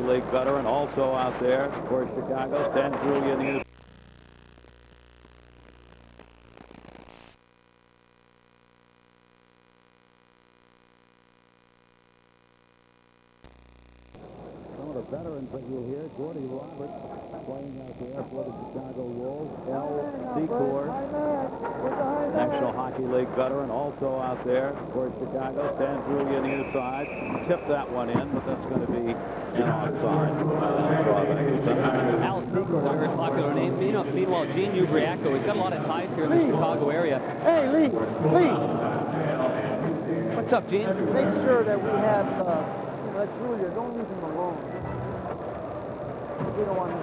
League veteran, also out there for Chicago. Stan Drulia near. Some of the veterans that you'll hear, Gordy Roberts playing out there for the Chicago Wolves. Al Secor, National Hockey League veteran, also out there for Chicago. Stan Drulia near side. Tipped that one in, but that's going to be an offside. Al Secor, a very popular name. Meanwhile, Gene Ubriaco, he's got a lot of ties here in the Chicago area. Hey, Lee. What's up, Gene? Make sure that we have, that Julia, don't leave him alone. We don't want him.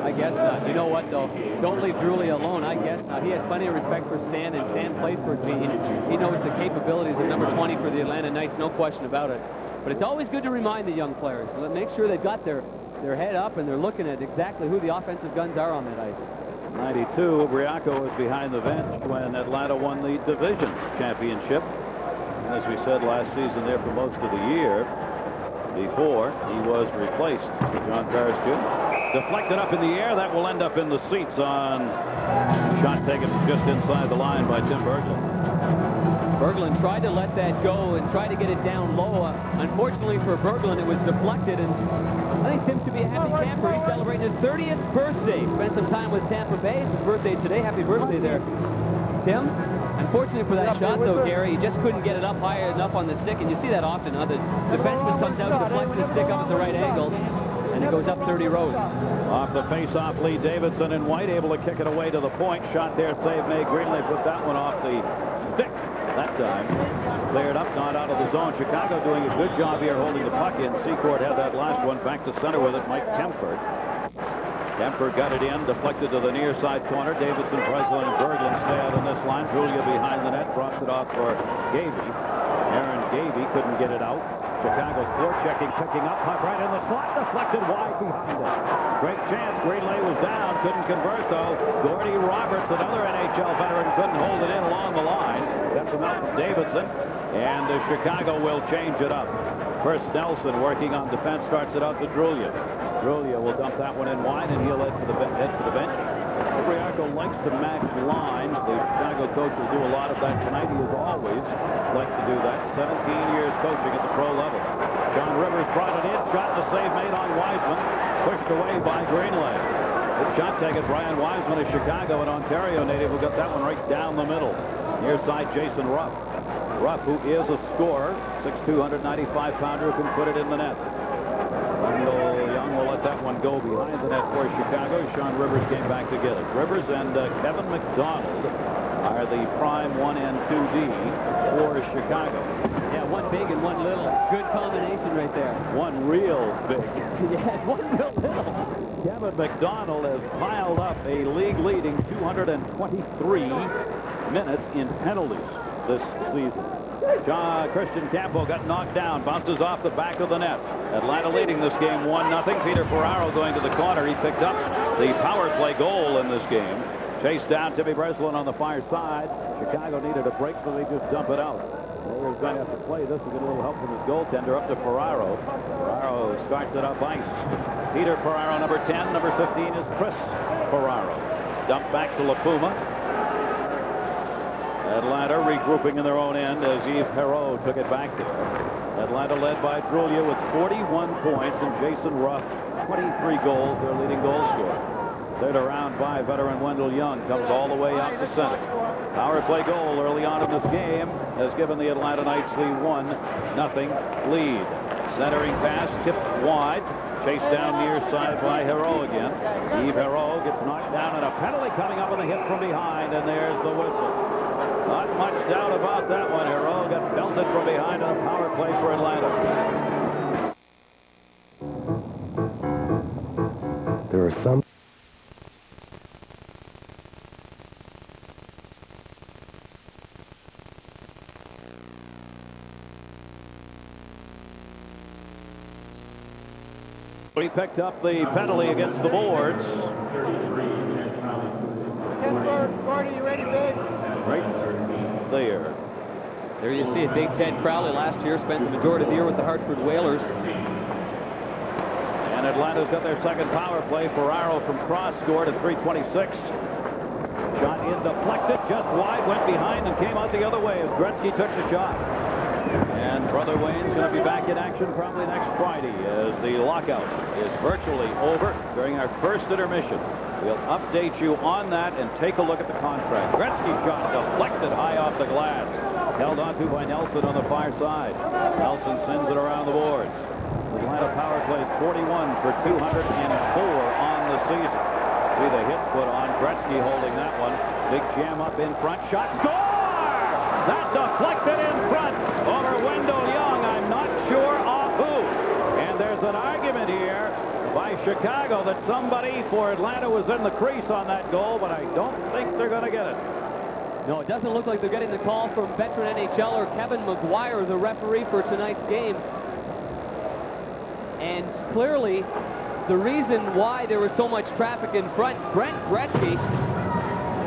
I guess not. You know what, though? Don't leave Drulia alone. I guess not. He has plenty of respect for Stan, and Stan plays for Gene. He knows the capabilities of number 20 for the Atlanta Knights, no question about it. But it's always good to remind the young players. Make sure they've got their head up and they're looking at exactly who the offensive guns are on that ice. 92, Briaco was behind the bench when Atlanta won the division championship. And as we said last season there for most of the year, before he was replaced. John Barrett deflected up in the air. That will end up in the seats on shot taken just inside the line by Tim Berglund. Berglund tried to let that go and tried to get it down low. Unfortunately for Berglund, it was deflected, and I think Tim should be a happy camper. He's celebrating his 30th birthday. Spent some time with Tampa Bay. It's his birthday today. Happy birthday there, Tim. Unfortunately for that shot, though, Gary, he just couldn't get it up high enough on the stick, and you see that often. The defenseman comes out, deflects the stick up at the right angle, and it goes up 30 rows. Off the face-off lead, Davidson and White able to kick it away to the point. Shot there, save made. Greenley put that one off the stick that time. Cleared up, not out of the zone. Chicago doing a good job here holding the puck in. Secord had that last one. Back to center with it, Mike Kemper. Kemper got it in, deflected to the near side corner. Davidson, Breslin, and Berglund stay out on this line. Drulia behind the net, drops it off for Gavey. Aaron Gavey couldn't get it out. Chicago's forechecking, picking up, puck right in the slot, deflected wide behind it. Great chance. Greenlay was down, couldn't convert though. Gordy Roberts, another NHL veteran, couldn't hold it in along the line. That's enough from Davidson, and Chicago will change it up. First, Nelson working on defense, starts it out to Drulia. Drulia will dump that one in wide, and he'll head to the bench. Briaco likes to match lines. The Chicago coach will do a lot of that tonight. He has always liked to do that. 17 years coaching at the pro level. John Rivers brought it in. Shot the save made on Wiseman. Pushed away by Greenlay. Good shot taken. Brian Wiseman, a Chicago and Ontario native, who got that one right down the middle. Near side, Jason Ruff. Ruff, who is a scorer, 6'2", 195-pounder, who can put it in the net. Wendell Young will let that one go behind the net for Chicago. Sean Rivers came back to get it. Rivers and Kevin McDonald are the prime 1 and 2D for Chicago. Yeah, one big and one little. Good combination right there. One real big. Yeah, one real little. Kevin McDonald has piled up a league-leading 223 minutes in penalties this season. Christian Campo got knocked down, bounces off the back of the net. Atlanta leading this game 1-0. Peter Ferraro going to the corner. He picked up the power play goal in this game. Chased down Timmy Breslin on the far side. Chicago needed a break, so they just dump it out. They're going to have to play this to get a little help from his goaltender up to Ferraro. Ferraro starts it up ice. Peter Ferraro, number 10. Number 15 is Chris Ferraro. Dumped back to LaPuma. Atlanta regrouping in their own end as Yves Perreault took it back there. Atlanta led by Drulia with 41 points, and Jason Ruff 23 goals, their leading goal scorer. Cleared around by veteran Wendell Young, comes all the way out to center. Power play goal early on in this game has given the Atlanta Knights the 1-0 lead. Centering pass tipped wide, chased down near side by Perreault again. Yves Perreault gets knocked down, and a penalty coming up with a hit from behind, and there's the whistle. Not much doubt about that one. Perreault got belted from behind on a power play for Atlanta. There are some. He picked up the penalty against the boards. Gordy, you ready, big? Right there. There you see it. Big Ted Crowley last year spent the majority of the year with the Hartford Whalers. And Atlanta's got their second power play. Ferraro from cross scored at 3:26. Shot in deflected, just wide, went behind and came out the other way as Gretzky took the shot. And Brother Wayne's going to be back in action probably next Friday as the lockout is virtually over during our first intermission. We'll update you on that and take a look at the contract. Gretzky shot deflected high off the glass. Held on to by Nelson on the far side. Nelson sends it around the boards. Atlanta power play 41 for 204 on the season. See the hit put on. Gretzky holding that one. Big jam up in front. Shot. Score! That deflected in front over Wendell Young. I'm not sure of who. And there's an argument here by Chicago that somebody for Atlanta was in the crease on that goal, but I don't think they're going to get it. No, it doesn't look like they're getting the call from veteran NHLer Kevin McGuire, the referee for tonight's game. And clearly, the reason why there was so much traffic in front, Brent Gretzky,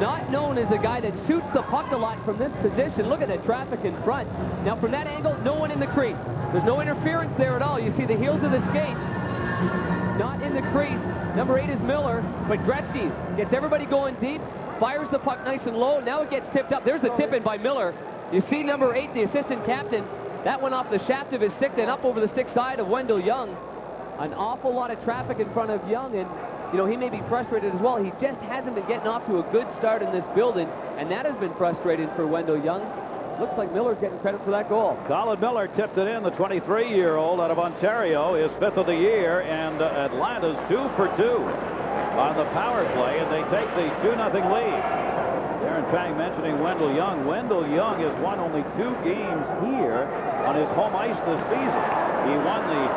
not known as a guy that shoots the puck a lot from this position. Look at the traffic in front. Now, from that angle, no one in the crease. There's no interference there at all. You see the heels of the skate. Not in the crease. Number 8 is Miller, but Gretzky gets everybody going deep, fires the puck nice and low. Now it gets tipped up. There's a tip-in by Miller. You see number 8, the assistant captain. That went off the shaft of his stick, then up over the stick side of Wendell Young. An awful lot of traffic in front of Young, and you know, he may be frustrated as well. He just hasn't been getting off to a good start in this building, and that has been frustrating for Wendell Young. Looks like Miller's getting credit for that goal. Colin Miller tipped it in, the 23-year-old out of Ontario, his 5th of the year, and Atlanta's 2 for 2 on the power play, and they take the 2-0 lead. Darren Pang mentioning Wendell Young. Wendell Young has won only 2 games here on his home ice this season. He won the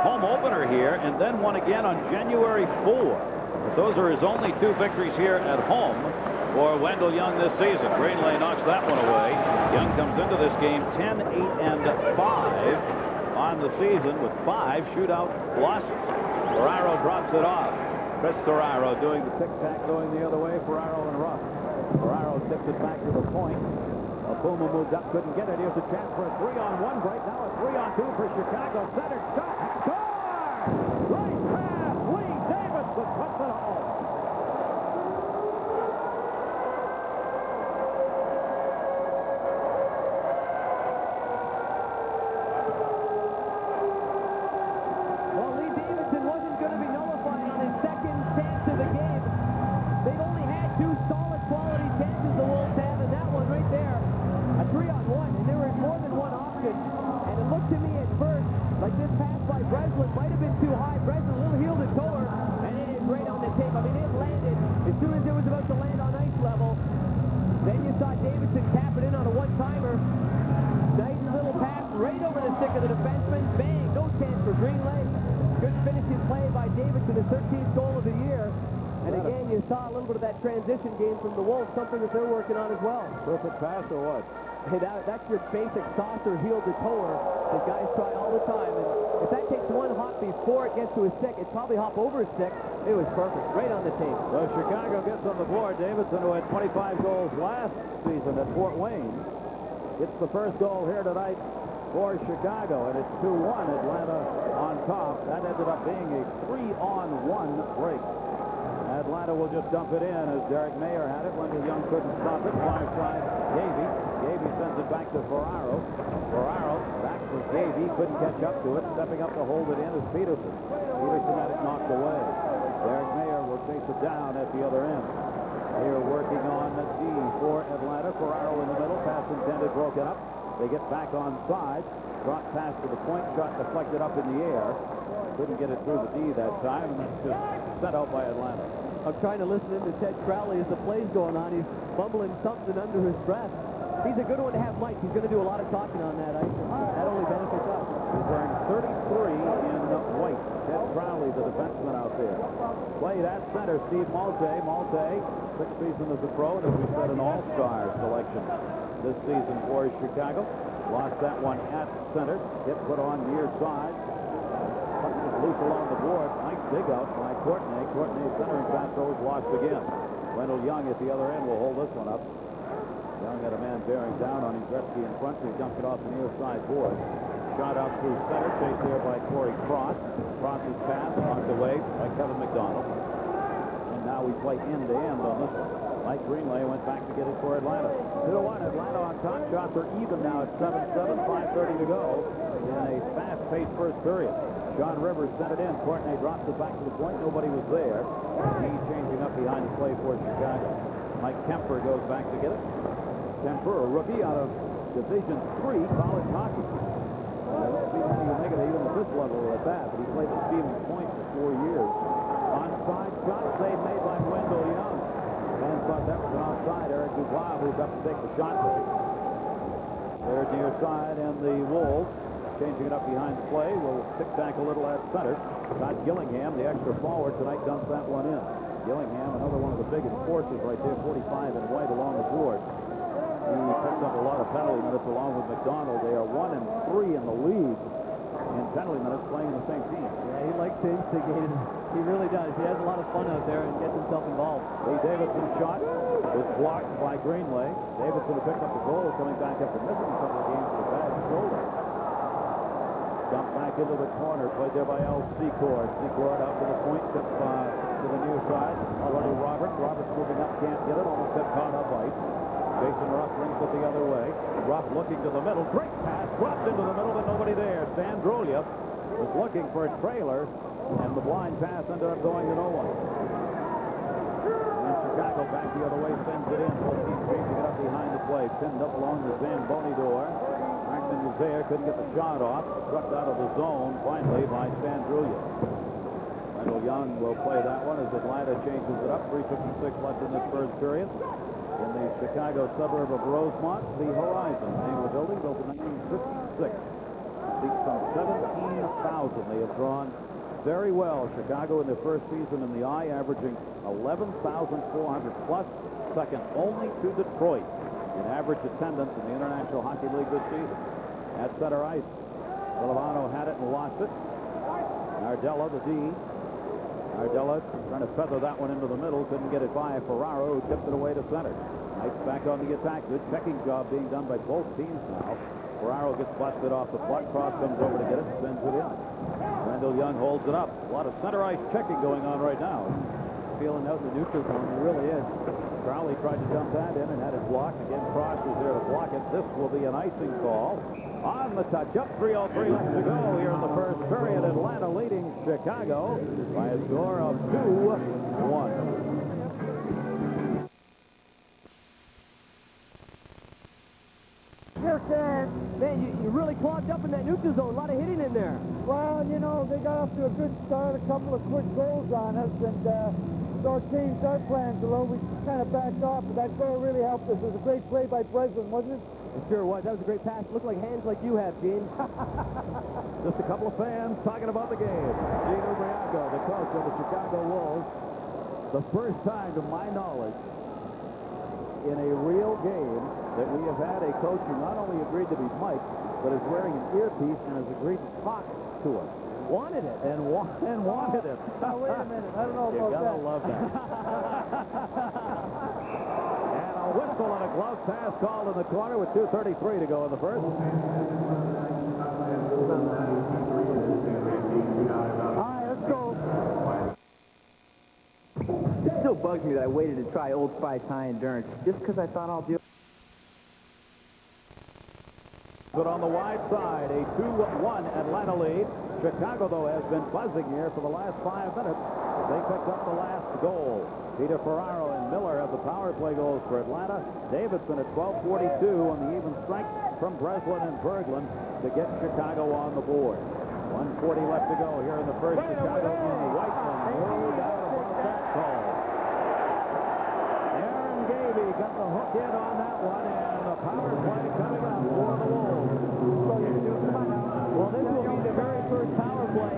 home opener here, and then won again on January 4. But those are his only 2 victories here at home for Wendell Young this season. Greenlay knocks that one away. Young comes into this game 10-8-5 on the season with 5 shootout losses. Ferraro drops it off. Chris Ferraro doing the tic-tac, going the other way. Ferraro and Ruff. Ferraro tips it back to the point. Puma moved up, couldn't get it. Here's a chance for a 3-on-1 break. Now a 3-on-2 for Chicago. Center shot. Score! Right pass. Lee Davidson puts it home. Well, Lee Davidson wasn't going to be nullified on his second chance of the game. They've only had 2 solid quality chances the Wolves have, and that one right there. A 3-on-1, and there was more than one option. And it looked to me at first like this pass by Breslin might have been too high. Breslin, a little heel to toe her, and it is right on the tape. I mean, it landed as soon as it was about to land on ice level. Then you saw Davidson cap it in on a one-timer. Nice little pass right over the stick of the defenseman. Bang, no chance for Greenlay. Good finishing play by Davidson, his 13th goal of the year. And again, you saw a little bit of that transition game from the Wolves, something that they're working on as well. Perfect pass or what? Hey, that's your basic saucer heel to toer that guys try all the time. And if that takes one hop before it gets to his stick, it's probably hop over his stick. It was perfect, right on the tape. So Chicago gets on the board. Davidson, who had 25 goals last season at Fort Wayne, gets the first goal here tonight for Chicago, and it's 2-1. Atlanta on top. That ended up being a 3-on-1 break. Atlanta will just dump it in as Derek Mayer had it. Wendell Young couldn't stop it. Far side, Gavey. Gavey sends it back to Ferraro. Ferraro back for Gavey. Couldn't catch up to it. Stepping up to hold it in is Peterson. Peterson had it knocked away. Derek Mayer will chase it down at the other end. Here working on the D for Atlanta. Ferraro in the middle. Pass intended, broken up. They get back on side. Drop pass to the point. Shot deflected up in the air. Couldn't get it through the D that time, and that's just sent out by Atlanta. I'm trying to listen in to Ted Crowley as the play's going on. He's bumbling something under his breath. He's a good one to have Mike. He's going to do a lot of talking on that ice. That only benefits us. He's wearing 33 in white. Ted Crowley, the defenseman out there. Played at center, Steve Malte. Malte, 6th season as a pro, and as we said, an all-star selection this season for Chicago. Lost that one at center. Hit put on near side. Loose along the board. Nice dig out by Courtney. Courtney's centering pass was lost again. Wendell Young at the other end will hold this one up. Young had a man bearing down on him. Gretzky in front. He dumped it off the near side board. Shot out through center. Chased there by Corey Cross. Cross's pass knocked away by Kevin McDonald. And now we play end-to-end on this one. Mike Greenlay went back to get it for Atlanta. 2-1. Atlanta on top. Shots are even now at 7-7. 5:30 to go in a fast-paced first period. John Rivers sent it in. Courtney drops it back to the point. Nobody was there. He's changing up behind the play for Chicago. Mike Kemper goes back to get it. Kemper, a rookie out of Division III college hockey. I don't see how you make it even at this level at that, but he played at Stevens Point for 4 years. Onside shot, save made by Wendell Young. And thought that was an offside. Eric Dubois moved up to take the shot. They're near side, and the Wolves changing it up behind the play. Will tic-tac a little at center. Todd Gillingham, the extra forward tonight, dumps that one in. Gillingham, another one of the biggest forces right there, 45 in white along the board. He picked up a lot of penalty minutes along with McDonald. They are 1 and 3 in the league in penalty minutes playing in the same team. Yeah, he likes to instigate. He really does. He has a lot of fun out there and gets himself involved. Lee Davidson's shot was blocked by Greenlay. Davidson who picked up the goal, coming back after missing a couple of games with a bad shoulder. Dumped back into the corner, played there by Al Secord. Secord out to the point, tip to the near side. Already Roberts. Roberts moving up, can't get it. Almost got caught up right. Jason Ruff brings it the other way. Ruff looking to the middle. Great pass. Dropped into the middle, but nobody there. Sandrolia was looking for a trailer, and the blind pass ended up going to no one. And Chicago back the other way, sends it in. Both teams changing it up behind the play. Pinned up along the Zamboni door. Markman was there, couldn't get the shot off. Struck out of the zone, finally, by Sandrolia. Wendell Young will play that one as Atlanta changes it up. 3:56 left in this first period. In the Chicago suburb of Rosemont, the Horizon, name of the building, built in 1956. Seats some 17,000. They have drawn very well. Chicago in their first season in the I, averaging 11,400 plus, second only to Detroit in average attendance in the International Hockey League this season. At center ice, Silvano had it and lost it. Nardella, the D. Nardella trying to feather that one into the middle. Couldn't get it by Ferraro, who tipped it away to center. Knights back on the attack. Good checking job being done by both teams now. Ferraro gets busted off the puck. Cross comes over to get it, sends it in. Wendell Young holds it up. A lot of center ice checking going on right now. Feeling out in the neutral zone. He really is. Crowley tried to dump that in and had it blocked. Again, Cross was there to block it. This will be an icing call. On the touch-up, 3:03 left to go here in the first period. Atlanta leading Chicago by a score of 2-1. Man, you really clogged up in that neutral zone. A lot of hitting in there. Well, you know, they got off to a good start, a couple of quick goals on us, and so it changed our plans a little. We kind of backed off, but that goal really helped us. It was a great play by Breslin, wasn't it? It sure was. That was a great pass. Looked like hands like you have, Gene. Just a couple of fans talking about the game. Gene Ubriaco, the coach of the Chicago Wolves. The first time, to my knowledge, in a real game that we have had a coach who not only agreed to be mic'd, but is wearing an earpiece and has agreed to talk to us. Wanted it. And wanted it. Now, wait a minute. I don't know You about gotta that. love that. And a whistle and a glove pass called in the corner with 2:33 to go in the first. All right, let's go. It still bugs me that I waited to try Old Spice High Endurance just because I thought I'll do. But on the wide side, a 2-1 Atlanta lead. Chicago, though, has been buzzing here for the last 5 minutes. They picked up the last goal. Peter Ferraro and Miller have the power play goals for Atlanta. Davidson at 12:42 on the even strength from Breslin and Berglund to get Chicago on the board. 1:40 left to go here in the first. Chicago on the white one. No doubt about that call. Aaron Gavey got the hook in on that one, and the power play coming up for the Wolves. Well, this will be the very first power play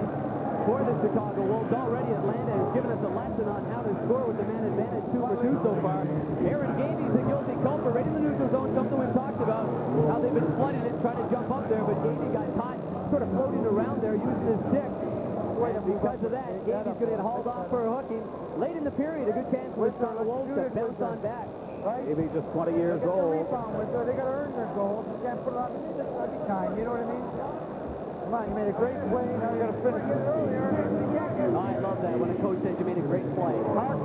for the Chicago Wolves. Already Atlanta has given us a lesson on how to score with the man advantage 2 for 2 so far. Aaron Gavey's a guilty culprit right in the neutral zone, something we've talked about, how they've been flooding it, trying to jump up there, but Gavey got caught sort of floating around there using his stick. And because of that, Gavey's going to get hauled off for a hooking. Late in the period, a good chance for the Wolves to bounce on back. Right? Maybe just 20 years Get the old. rebound with her. They got to earn their goals. You can't put it on the time. You know what I mean? Come on, you made a great play. Now you got to finish it. Oh, I love that when a coach says you made a great play. Mark,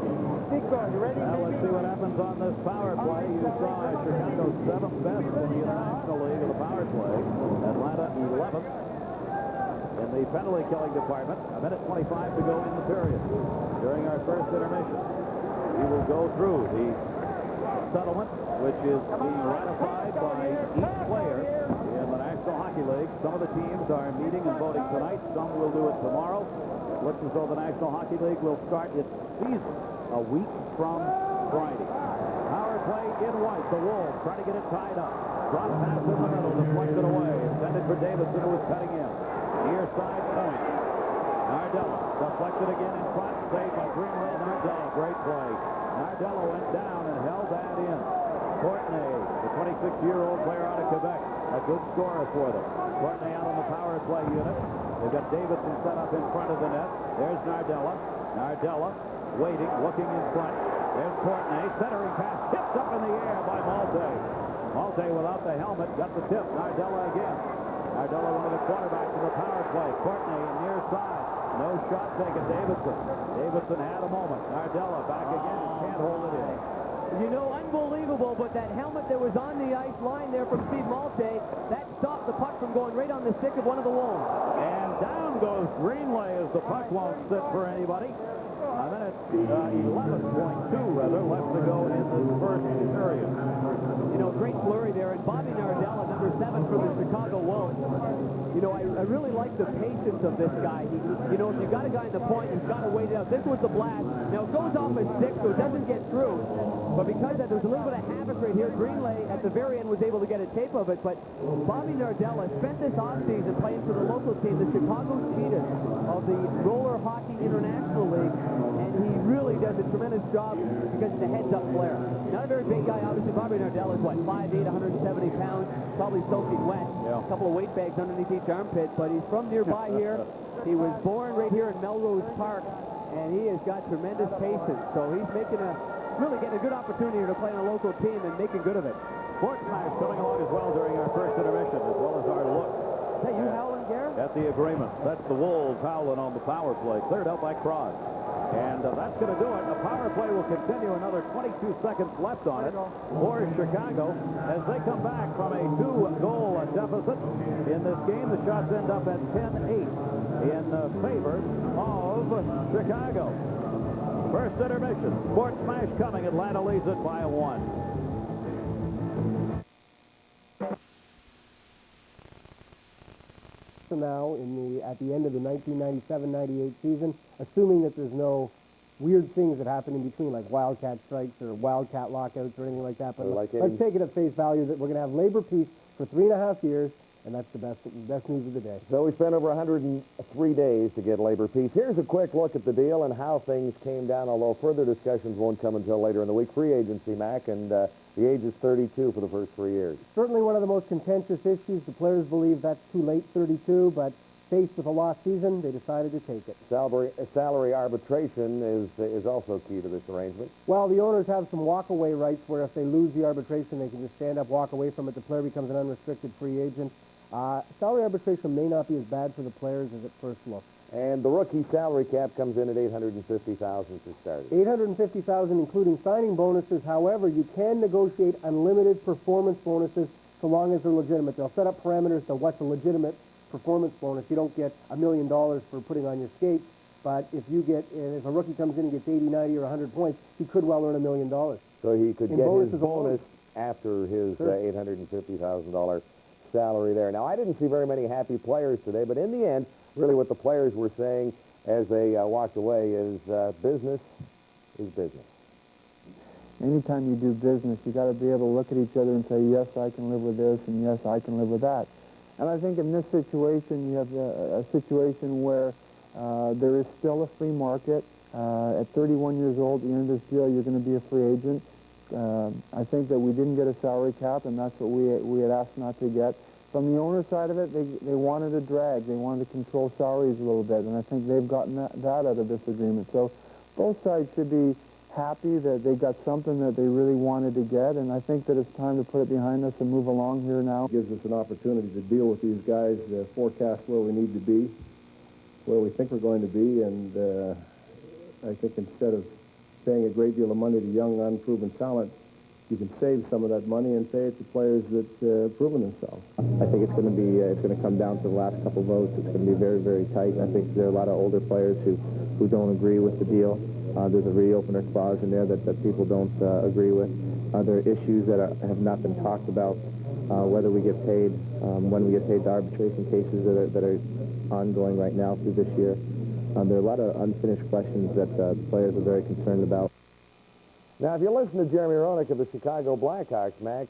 Nico, you ready? Now let's see what happens on this power play. You saw Chicago's 7th best in the International League of the power play. Atlanta 11th in the penalty killing department. A minute 25 to go in the period. During our first intermission, we will go through the settlement, which is being ratified by each player in the National Hockey League. Some of the teams are meeting and voting tonight. Some will do it tomorrow. It looks as though the National Hockey League will start its season a week from Friday. Power play in White. The Wolves trying to get it tied up. Drop pass in the middle, deflected away. Intended for Davidson, who was cutting in. Near side point. Nardella deflected again in front. Saved by Greenway. Nardella, great play. Nardella went down and held that in. Courtney, the 26-year-old player out of Quebec, a good scorer for them. Courtney out on the power play unit. They've got Davidson set up in front of the net. There's Nardella. Nardella waiting, looking in front. There's Courtney. Centering pass tipped up in the air by Malte. Malte without the helmet got the tip. Nardella again. Nardella, one of the quarterbacks in the power play. Courtney near side. No shot taken. Davidson. Davidson had a moment. Nardella back again. Can't hold it in. You know, unbelievable, but that helmet that was on the ice line there from Steve Malte, that stopped the puck from going right on the stick of one of the Wolves. And down goes Greenway as the puck won't sit for anybody. A minute 11.2 rather left to go in this first period. You know, great flurry there, and Bobby Nardella, number 7 for the Chicago Wolves. You know, I really like the patience of this guy. You know, if you got a guy in the point, he's got to wait it out. This was the blast. Now, it goes off his stick, so it doesn't get through. But because there was a little bit of havoc right here, Greenway at the very end was able to get a tape of it. But Bobby Nardella spent this offseason playing for the local team, the Chicago Cheetahs of the Roller Hockey International League. And he really does a tremendous job because he's a heads-up player. Not a very big guy, obviously. Bobby Nardella is, what, 5'8", 170 pounds, probably soaking wet. Yeah. A couple of weight bags underneath each armpit, but he's from nearby here. He was born right here in Melrose Park, and he has got tremendous patience. So he's making really getting a good opportunity to play on a local team and making good of it. Sports Smash coming along as well during our first intermission, as well as our look. Is that you howling, Garrett? At the agreement. That's the Wolves howling on the power play. Cleared out by Cross. And that's going to do it. The power play will continue. Another 22 seconds left on it for Chicago as they come back from a 2-goal deficit. In this game, the shots end up at 10-8 in favor of Chicago. First intermission. Sports Smash coming. Atlanta leads it by 1. Now at the end of the 1997-98 season, assuming that there's no weird things that happen in between, like wildcat strikes or wildcat lockouts or anything like that. But let's take it at face value that we're going to have labor peace for 3.5 years, and that's the best news of the day. So we spent over 103 days to get labor peace. Here's a quick look at the deal and how things came down, although further discussions won't come until later in the week. Free agency, Mac, and the age is 32 for the first 3 years. Certainly one of the most contentious issues. The players believe that's too late, 32, but faced with a lost season, they decided to take it. Salary arbitration is also key to this arrangement. Well, the owners have some walk-away rights where if they lose the arbitration, they can just stand up, walk away from it. The player becomes an unrestricted free agent. Salary arbitration may not be as bad for the players as it first looks. And the rookie salary cap comes in at $850,000 for starters. $850,000, including signing bonuses. However, you can negotiate unlimited performance bonuses so long as they're legitimate. They'll set up parameters to what's a legitimate performance bonus. You don't get $1 million for putting on your skates, but if a rookie comes in and gets 80, 90, or 100 points, he could well earn $1 million. So he could get his bonus after his $850,000 salary there. Now, I didn't see very many happy players today, but in the end, really what the players were saying as they walked away is business is business. Anytime you do business, you got to be able to look at each other and say, yes, I can live with this, and yes, I can live with that. And I think in this situation, you have a situation where there is still a free market. At 31 years old, at the end of this deal, you're going to be a free agent. I think that we didn't get a salary cap, and that's what we had asked not to get. From the owner side of it, they wanted a drag. They wanted to control salaries a little bit, and I think they've gotten that out of this agreement. So both sides should be happy that they got something that they really wanted to get, and I think that it's time to put it behind us and move along here now. It gives us an opportunity to deal with these guys, forecast where we need to be, where we think we're going to be, and I think instead of paying a great deal of money to young, unproven talent, you can save some of that money and pay it to players that have proven themselves. I think it's going to come down to the last couple votes. It's going to be very, very tight, and I think there are a lot of older players who don't agree with the deal. There's a reopener clause in there that people don't agree with. There are issues that have not been talked about, whether we get paid, when we get paid, the arbitration cases that are ongoing right now through this year. There are a lot of unfinished questions that the players are very concerned about. Now, if you listen to Jeremy Roenick of the Chicago Blackhawks, Mac,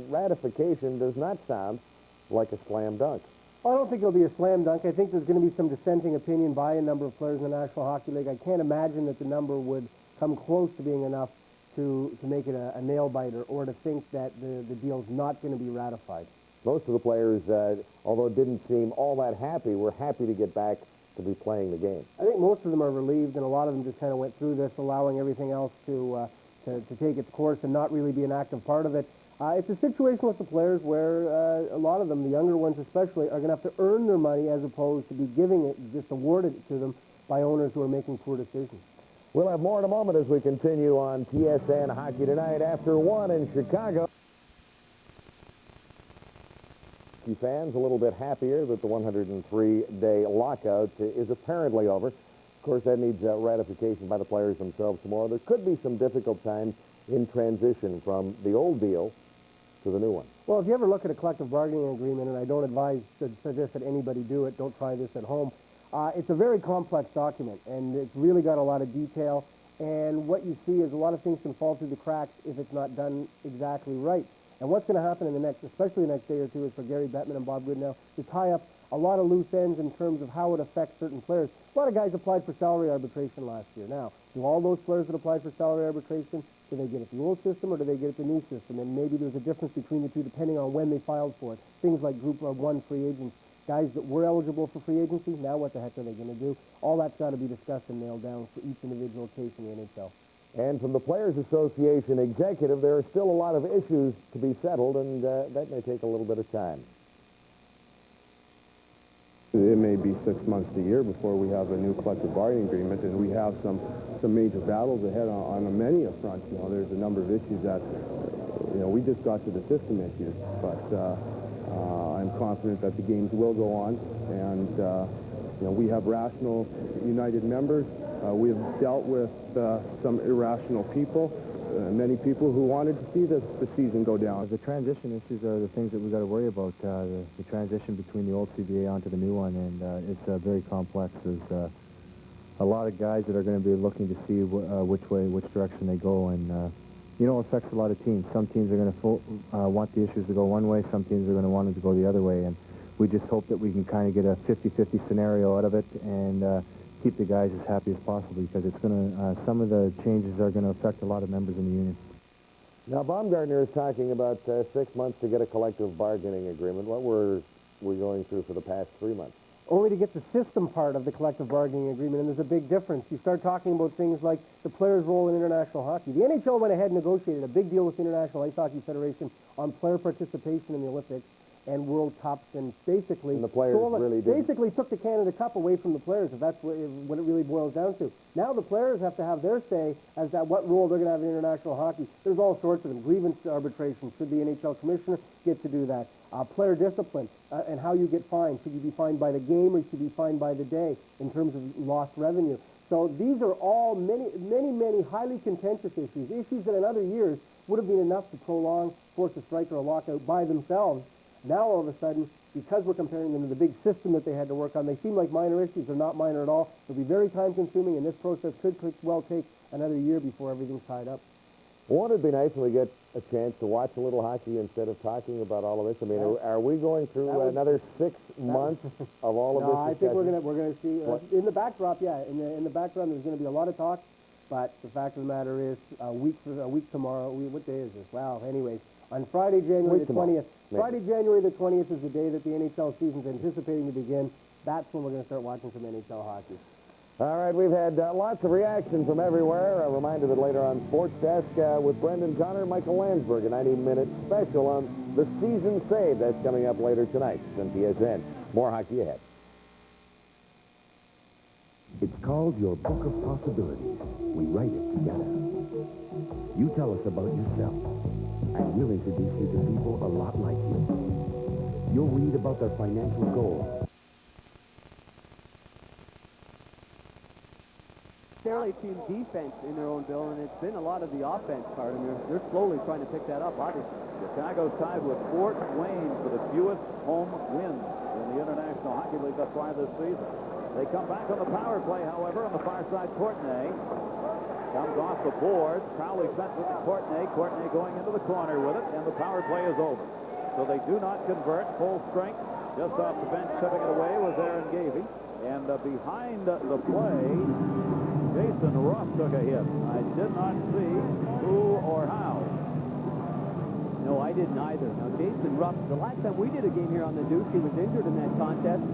ratification does not sound like a slam dunk. I don't think it'll be a slam dunk. I think there's going to be some dissenting opinion by a number of players in the National Hockey League. I can't imagine that the number would come close to being enough to make it a nail-biter or to think that the deal's not going to be ratified. Most of the players, although it didn't seem all that happy, were happy to get back to be playing the game. I think most of them are relieved, and a lot of them just kind of went through this, allowing everything else to take its course and not really be an active part of it. It's a situation with the players where a lot of them, the younger ones especially, are going to have to earn their money as opposed to be giving it, just awarded it to them by owners who are making poor decisions. We'll have more in a moment as we continue on TSN Hockey Tonight after 1 in Chicago. Fans a little bit happier that the 103-day lockout is apparently over. Of course, that needs ratification by the players themselves tomorrow. There could be some difficult times in transition from the old deal to the new one. Well, if you ever look at a collective bargaining agreement, and I don't suggest that anybody do it, don't try this at home, it's a very complex document, and it's really got a lot of detail, and what you see is a lot of things can fall through the cracks if it's not done exactly right. And what's going to happen in the next, especially the next day or two, is for Gary Bettman and Bob Goodenow to tie up a lot of loose ends in terms of how it affects certain players. A lot of guys applied for salary arbitration last year. Now, do all those players that applied for salary arbitration, do they get it the old system or do they get it the new system? And maybe there's a difference between the two depending on when they filed for it. Things like Group 1 free agents, guys that were eligible for free agency, now what the heck are they going to do? All that's got to be discussed and nailed down for each individual case in the NHL. And from the Players Association executive, there are still a lot of issues to be settled, and that may take a little bit of time. It may be 6 months to a year before we have a new collective bargaining agreement, and we have some major battles ahead on many a front. You know, there's a number of issues that, you know, we just got to the system issues, but I'm confident that the games will go on, and you know, we have rational, united members. We have dealt with some irrational people, many people who wanted to see the season go down. The transition issues are the things that we've got to worry about, the transition between the old CBA onto the new one, and it's very complex. There's a lot of guys that are going to be looking to see which direction they go, and you know, it affects a lot of teams. Some teams are going to want the issues to go one way, some teams are going to want it to go the other way, and we just hope that we can kind of get a 50-50 scenario out of it and keep the guys as happy as possible, because it's going to, some of the changes are going to affect a lot of members in the union. Now, Baumgartner is talking about 6 months to get a collective bargaining agreement. What were we going through for the past 3 months? Only to get the system part of the collective bargaining agreement, and there's a big difference. You start talking about things like the players' role in international hockey. The NHL went ahead and negotiated a big deal with the International Ice Hockey Federation on player participation in the Olympics and World Cups, and basically And the players really basically took the Canada Cup away from the players, if that's what it really boils down to. Now the players have to have their say as to what role they're going to have in international hockey. There's all sorts of them. Grievance arbitration. Should the NHL commissioner get to do that? Player discipline and how you get fined. Should you be fined by the game or should you be fined by the day in terms of lost revenue? So these are all many highly contentious issues that in other years would have been enough to prolong, force a strike or a lockout by themselves. Now, all of a sudden, because we're comparing them to the big system that they had to work on, they seem like minor issues. They're not minor at all. They'll be very time-consuming, and this process could well take another year before everything's tied up. Won't it be nice when we get a chance to watch a little hockey instead of talking about all of this? I mean, are we going through another 6 months of all of this discussion? I think we're going to see in the backdrop. Yeah, in the background, there's going to be a lot of talk. But the fact of the matter is, a week tomorrow. What day is this? Wow. Anyways. On Friday, January the 20th. Friday, January the 20th is the day that the NHL season's anticipating to begin. That's when we're going to start watching some NHL hockey. All right, we've had lots of reaction from everywhere. A reminder that later on Sports Desk with Brendan Connor and Michael Landsberg, a 90-minute special on the season save. That's coming up later tonight on TSN. More hockey ahead. It's called Your Book of Possibilities. We write it together. You tell us about yourself, and we'll introduce you to people a lot like you. You'll read about their financial goals. Fairly team defense in their own bill, and it's been a lot of the offense part, and they're slowly trying to pick that up, obviously. Chicago's tied with Fort Wayne for the fewest home wins in the International Hockey League thus far this season. They come back on the power play, however, on the far side. Courtney comes off the board. Crowley sends it to Courtney. Courtney going into the corner with it, and the power play is over. So they do not convert. Full strength. Just off the bench, tipping it away was Aaron Gavey. And behind the play, Jason Ruff took a hit. I did not see who or how. No, I didn't either. Now, Jason Ruff, the last time we did a game here on the Deuce, he was injured in that contest.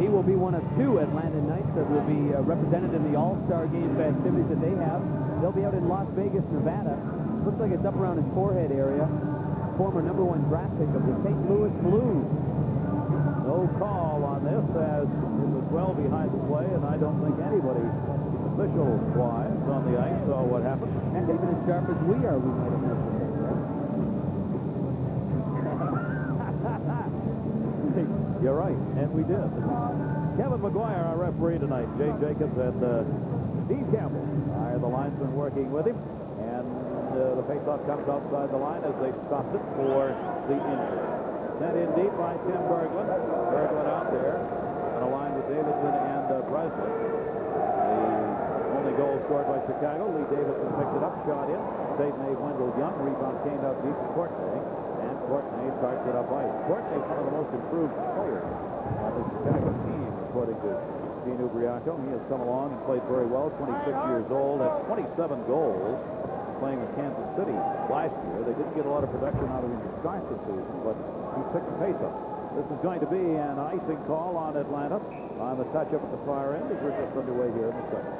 He will be one of 2 Atlanta Knights that will be represented in the All-Star Game festivities that they have. They'll be out in Las Vegas, Nevada. Looks like it's up around his forehead area. Former #1 draft pick of the St. Louis Blues. No call on this, as it was well behind the play, and I don't think anybody official-wise on the ice saw what happened. And even as sharp as we are, we might have missed it. You're right, and we did. Kevin McGuire, our referee tonight. Jay Jacobs and Steve Campbell are the linesmen working with him. And the faceoff comes outside the line as they stopped it for the injury. Sent in deep by Tim Berglund. Berglund out there on a line with Davidson and Breslin. The only goal scored by Chicago. Lee Davidson picked it up, shot in. Save made Wendell Young. Rebound came out deep to Courtney. And Courtney starts it up ice. Courtney is one of the most improved players on the Chicago team, according to Gene Ubriaco. He has come along and played very well. 26 years old, had 27 goals playing with Kansas City last year. They didn't get a lot of production out of him to start the season, but he picked the pace up. This is going to be an icing call on Atlanta on the touch-up at the far end as we're just underway here in the second.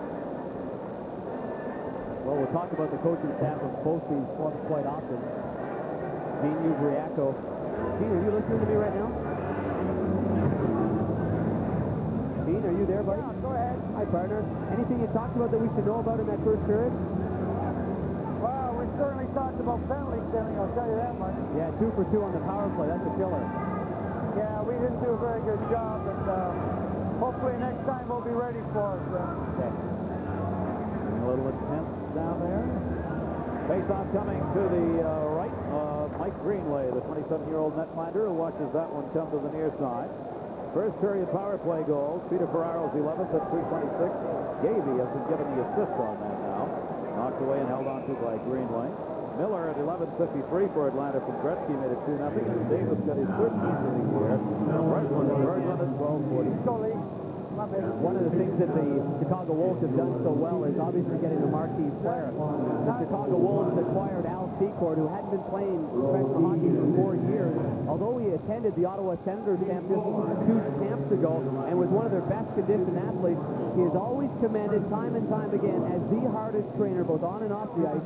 Well, we'll talk about the coaching staff of both these clubs quite often. Gene Ubriaco. Gene, are you listening to me right now? Gene, are you there, buddy? Yeah, go ahead. Hi, partner. Anything you talked about that we should know about in that first period? Well, we certainly talked about penalty killing, I'll tell you that much. Yeah, 2 for 2 on the power play. That's a killer. Yeah, we didn't do a very good job, and hopefully next time we'll be ready for it. Okay. A little intense down there. Face-off coming to the right of Mike Greenway, the 27-year-old netminder who watches that one come to the near side. First period power play goals. Peter Ferraro's 11th at 3:26. Gavey has been given the assist on that now. Knocked away and held on to by Greenway. Miller at 11:53 for Atlanta from Gretzky made it 2-0. And Davis got his 13th of the year. Berglund at 12:40. One of the things that the Chicago Wolves have done so well is obviously getting a marquee player. The Chicago Wolves acquired Al Secord, who hadn't been playing professional hockey for 4 years. Although he attended the Ottawa Senators camp just 2 camps ago and was one of their best conditioned athletes, he is always commended time and time again as the hardest trainer, both on and off the ice.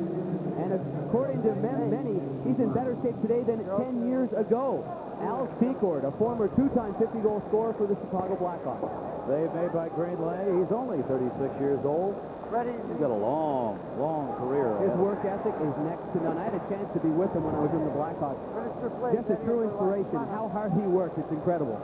And according to many, he's in better shape today than 10 years ago. Al Secord, a former 2-time 50-goal scorer for the Chicago Blackhawks. Save made by Greenway. He's only 36 years old. He's got a long, long career. His work ethic is next to none. I had a chance to be with him when I was in the Blackhawks. Just a true inspiration. How hard he works, it's incredible.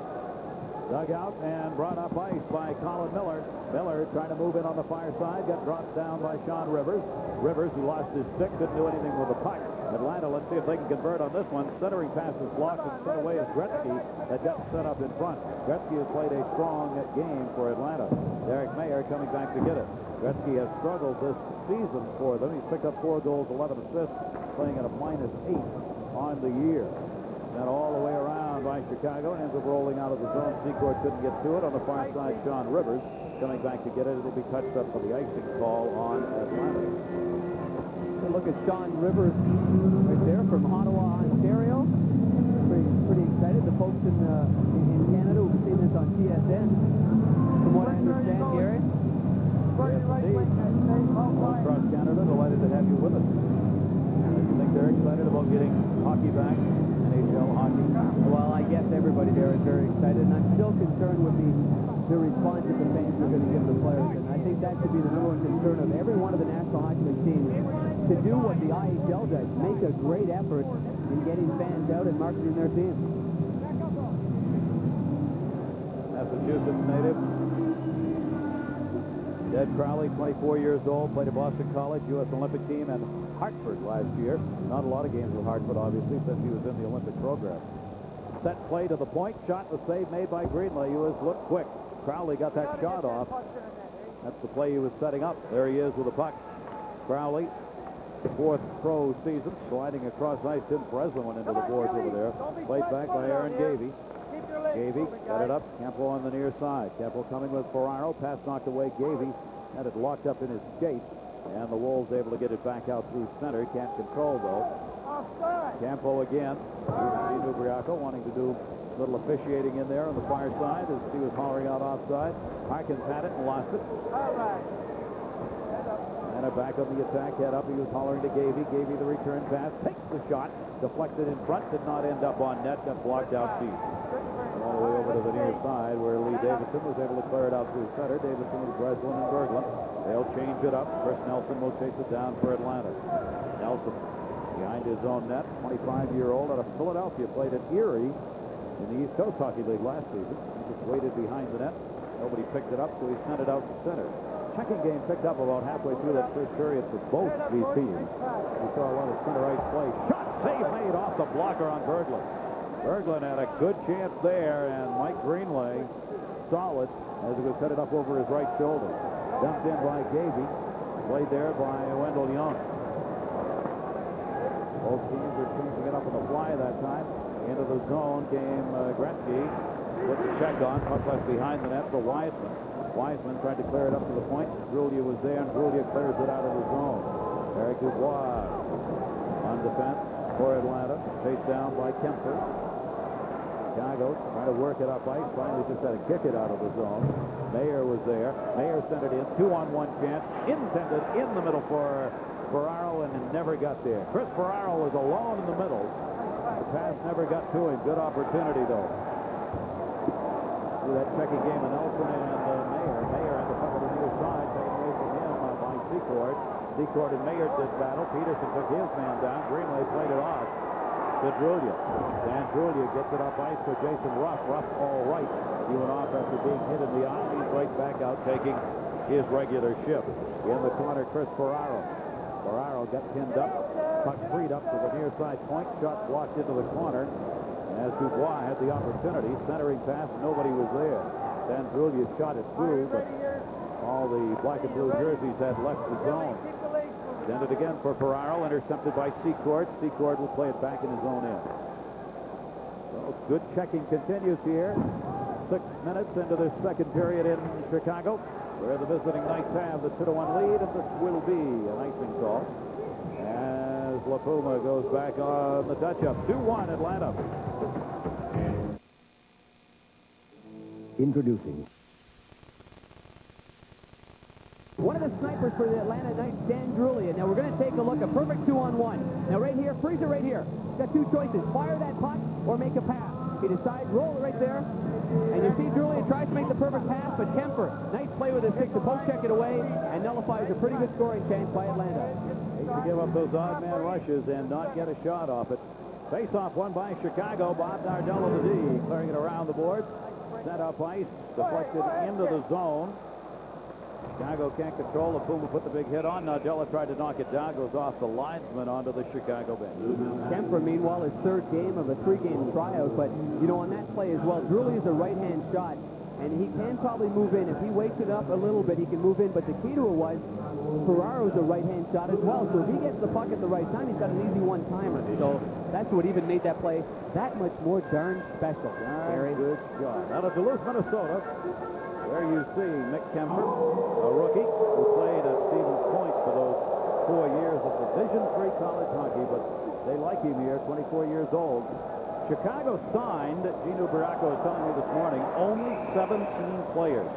Dug out and brought up ice by Colin Miller. Miller trying to move in on the far side. Got dropped down by Sean Rivers. Rivers, who lost his stick, couldn't do anything with the puck. Atlanta, let's see if they can convert on this one. Centering pass is blocked and sent away as Gretzky that got set up in front. Gretzky has played a strong game for Atlanta. Derek Mayer coming back to get it. Gretzky has struggled this season for them. He's picked up 4 goals, 11 assists, playing at a -8 on the year. Then all the way around by Chicago, and ends up rolling out of the zone. Secord couldn't get to it. On the far side, Sean Rivers coming back to get it. It'll be touched up for the icing call on Atlanta. Look at Sean Rivers right there from Ottawa, Ontario. Pretty excited. The folks in Canada will be seeing this on TSN. From what I understand, Gary. across Canada. Delighted to have you with us. You think they're excited about getting hockey back, NHL hockey? Well, I guess everybody there is very excited, and I'm still concerned with the response that the fans are going to give the players. And I think that should be the number one concern of every one of the National Hockey League teams, to do what the IHL does, make a great effort in getting fans out and marketing their team. Massachusetts native. Ed Crowley, 24 years old, played at Boston College, U.S. Olympic team, and Hartford last year. Not a lot of games with Hartford, obviously, since he was in the Olympic program. Set play to the point, shot the save made by Greenlay. He was looked quick. Crowley got that shot off. That's the play he was setting up. There he is with the puck. Crowley, fourth pro season, sliding across ice. Tim Breslin went into the boards over there. Played back by Aaron Gavey. Gavey got it up. Campo on the near side. Campo coming with Ferraro. Pass knocked away. Gavey had it locked up in his skate. And the Wolves able to get it back out through center. Can't control, though. Campo again. Gino Briaco wanting to do a little officiating in there on the far side as he was hollering out offside. Harkins had it and lost it. And back on the attack. Head up. He was hollering to Gavey. Gavey the return pass. Takes the shot. Deflected in front. Did not end up on net. Got blocked out deep. All the way over to the near side where Lee Davidson was able to clear it out through center. Davidson with Breslin and Berglund. They'll change it up. Chris Nelson will chase it down for Atlanta. Nelson behind his own net. 25-year-old out of Philadelphia. Played at Erie in the East Coast Hockey League last season. He just waited behind the net. Nobody picked it up, so he sent it out to center. Checking game picked up about halfway through that first period for both these teams. We saw a lot of center ice play. Shot save made off the blocker on Berglund. Berglund had a good chance there, and Mike Greenlay solid as it was headed up over his right shoulder. Dumped in by Gavey. Played there by Wendell Young. Both teams are changing it up on the fly that time. Into the zone came Gretzky. Put the check on. Puck left behind the net for Wiseman. Wiseman tried to clear it up to the point. Drulia was there, and Drulia clears it out of the zone. Eric Dubois on defense for Atlanta. Chased down by Kemper. Chicago trying to work it up ice. Finally just had to kick it out of the zone. Mayer was there. Mayer sent it in. 2-on-1 chance. Intended in the middle for Ferraro, and it never got there. Chris Ferraro was alone in the middle. The pass never got to him. Good opportunity, though. Through that checking game of Nelson and Mayer. Mayer at the puck on the near side. Taken away from him by Secord. Secord and Mayer did battle. Peterson took his man down. Greenlay played it off to Drulia. Dan Drulia gets it up ice for Jason Ruff. Ruff all right. He went off after being hit in the eye. He's right back out taking his regular shift. In the corner, Chris Ferraro. Ferraro got pinned up. Puck freed up to the near side point. Shot blocked into the corner. And as Dubois had the opportunity, centering pass, nobody was there. Dan Drulia shot it through, but all the black and blue jerseys had left the zone. Send it again for Ferraro, intercepted by Secord. Secord will play it back in his own end. So good checking continues here. 6 minutes into the second period in Chicago, where the visiting Knights have the 2-1 lead, and this will be an icing call as LaPuma goes back on the touch-up. 2-1 Atlanta. Introducing one of the snipers for the Atlanta Knights, Dan Drulia. Now we're going to take a look, a perfect 2-on-1. Now right here, freeze it right here. Got two choices, fire that puck or make a pass. He decides, roll it right there. And you see Drulia tries to make the perfect pass, but Kemper, nice play with his stick to poke check it away and nullifies a pretty good scoring chance by Atlanta. Hate to give up those odd man rushes and not get a shot off it. Face-off won by Chicago. Bob Nardella, the D, clearing it around the boards. Set up ice, deflected into the zone. Chicago can't control. LaPuma put the big hit on. Nardella tried to knock it down. Goes off the linesman onto the Chicago bench. Kemper, meanwhile, his third game of a 3-game tryout. But, you know, on that play as well, Drulia is a right-hand shot. And he can probably move in. If he wakes it up a little bit, he can move in. But the key to it was Ferraro's a right-hand shot as well. So if he gets the puck at the right time, he's got an easy one-timer. So that's what even made that play that much more darn special. Gary. Good shot. Out of Duluth, Minnesota. There you see Mick Kemper, a rookie who played at Stevens Point for those 4 years of Division III college hockey, but they like him here, 24 years old. Chicago signed, Gino Baracco is telling me this morning, only 17 players.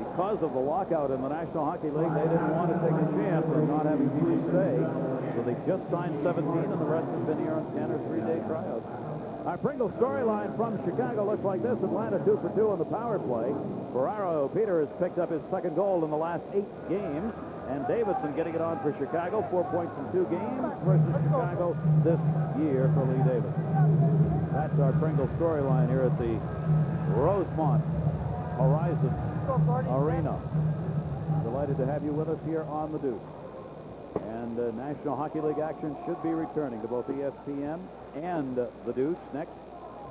because of the lockout in the National Hockey League, they didn't want to take a chance of not having people stay. So they just signed 17, and the rest have been here on 10 or 3-day tryouts. Our Pringle storyline from Chicago looks like this. Atlanta 2 for 2 on the power play. Ferraro Peter has picked up his second goal in the last 8 games. And Davidson getting it on for Chicago. 4 points in 2 games versus Chicago this year for Lee Davidson. That's our Pringle storyline here at the Rosemont Horizon Arena. Delighted to have you with us here on the Duke. And National Hockey League action should be returning to both ESPN and the Dukes next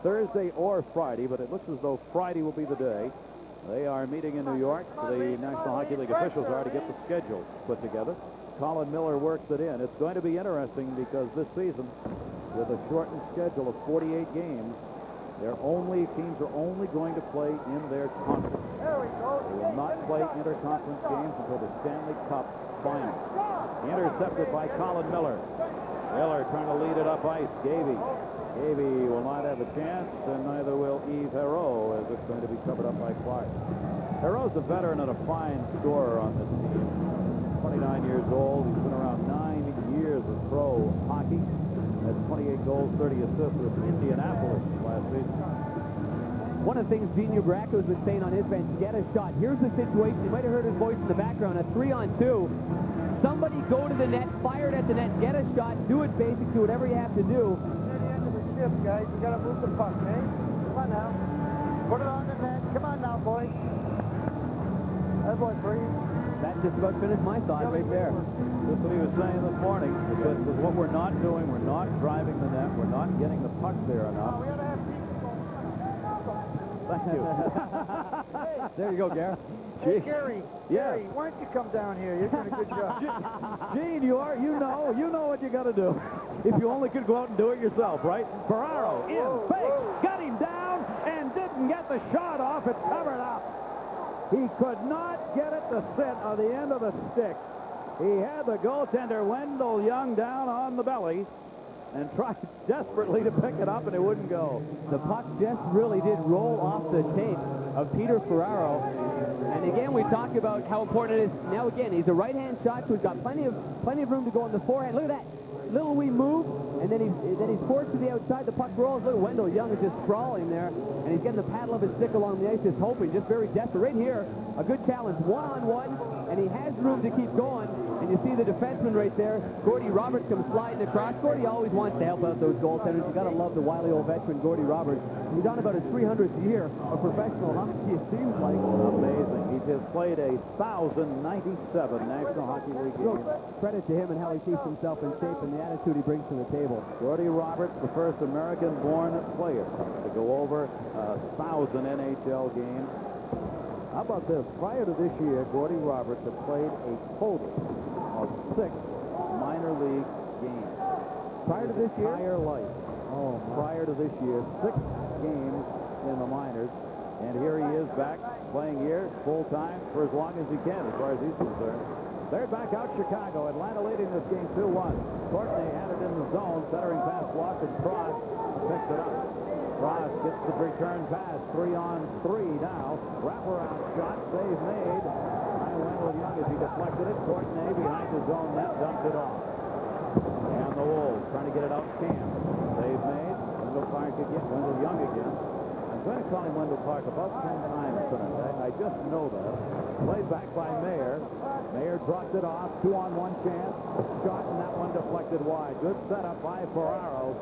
Thursday or Friday, but it looks as though Friday will be the day. They are meeting in New York. The National Hockey League officials are to get the schedule put together. Colin Miller works it in. It's going to be interesting because this season, with a shortened schedule of 48 games, teams are only going to play in their conference. They will not play interconference games until the Stanley Cup final. Intercepted by Colin Miller. Miller trying to lead it up ice. Gavey will not have a chance, and neither will Yves Hérault, as it's going to be covered up by Clark. Hérault's a veteran and a fine scorer on this team. 29 years old. He's been around 9 years of pro hockey. Had 28 goals, 30 assists with Indianapolis last season. One of the things Gene Bracco's been saying on his bench, get a shot. Here's the situation. You might have heard his voice in the background. A 3-on-2. Somebody go to the net, fire it at the net, get a shot, do it basic, do whatever you have to do. Guys, you gotta move the puck, eh? Come on now. Put it on the net. Come on now, boys. That boy, breathe. That just about finished my thought right there. That's what he was saying this morning. Because what we're not doing, we're not driving the net, we're not getting the puck there enough. We gotta have people. Thank you. There you go, Gary. Hey, Gary. Yes. Gary, why don't you come down here? You're doing a good job. Gene, you know what you got to do. If you only could go out and do it yourself, right? Ferraro in, fake, got him down, and didn't get the shot off. It's covered up. He could not get it to sit on the end of the stick. He had the goaltender, Wendell Young, down on the belly and tried desperately to pick it up, and it wouldn't go. The puck just really did roll off the tape of Peter Ferraro. And again, we talked about how important it is. Now again, he's a right-hand shot, so he's got plenty of room to go on the forehand. Look at that. Little wee move, and then he's forced to the outside. The puck rolls. Look, Wendell Young is just sprawling there, and he's getting the paddle of his stick along the ice, just hoping, just very desperate. Right here, a good challenge, one-on-one, and he has room to keep going. And you see the defenseman right there. Gordie Roberts comes sliding across. Gordie always wants to help out those goaltenders. You got to love the wily old veteran, Gordie Roberts. He's on about his 300th year of professional hockey, it seems like. Amazing. He just played 1,097 National Hockey League games. Credit to him and how he keeps himself in shape and the attitude he brings to the table. Gordie Roberts, the first American-born player to go over 1,000 NHL games. How about this? Prior to this year, Gordie Roberts had played a total of 6 minor league games. Prior to this year? Entire life. Oh, prior to this year, 6 games in the minors. And here he is back playing here full-time for as long as he can, as far as he's concerned. They're back out Chicago. Atlanta leading this game 2-1. Courtney had it in the zone, centering pass blocked, and Cross picks it up. Cross gets the return pass. 3-on-3 now. Wraparound shot. Save made. By Wendell Young as he deflected it. Courtney behind his own net dumped it off. And the Wolves trying to get it out Cam. Save made. Wendell Park again. Wendell Young again. I'm going to call him Wendell Park about 10 times tonight. I just know that. Played back by Mayer. Mayer dropped it off. 2-on-1 chance. Shot, and that one deflected wide. Good setup by Ferraro.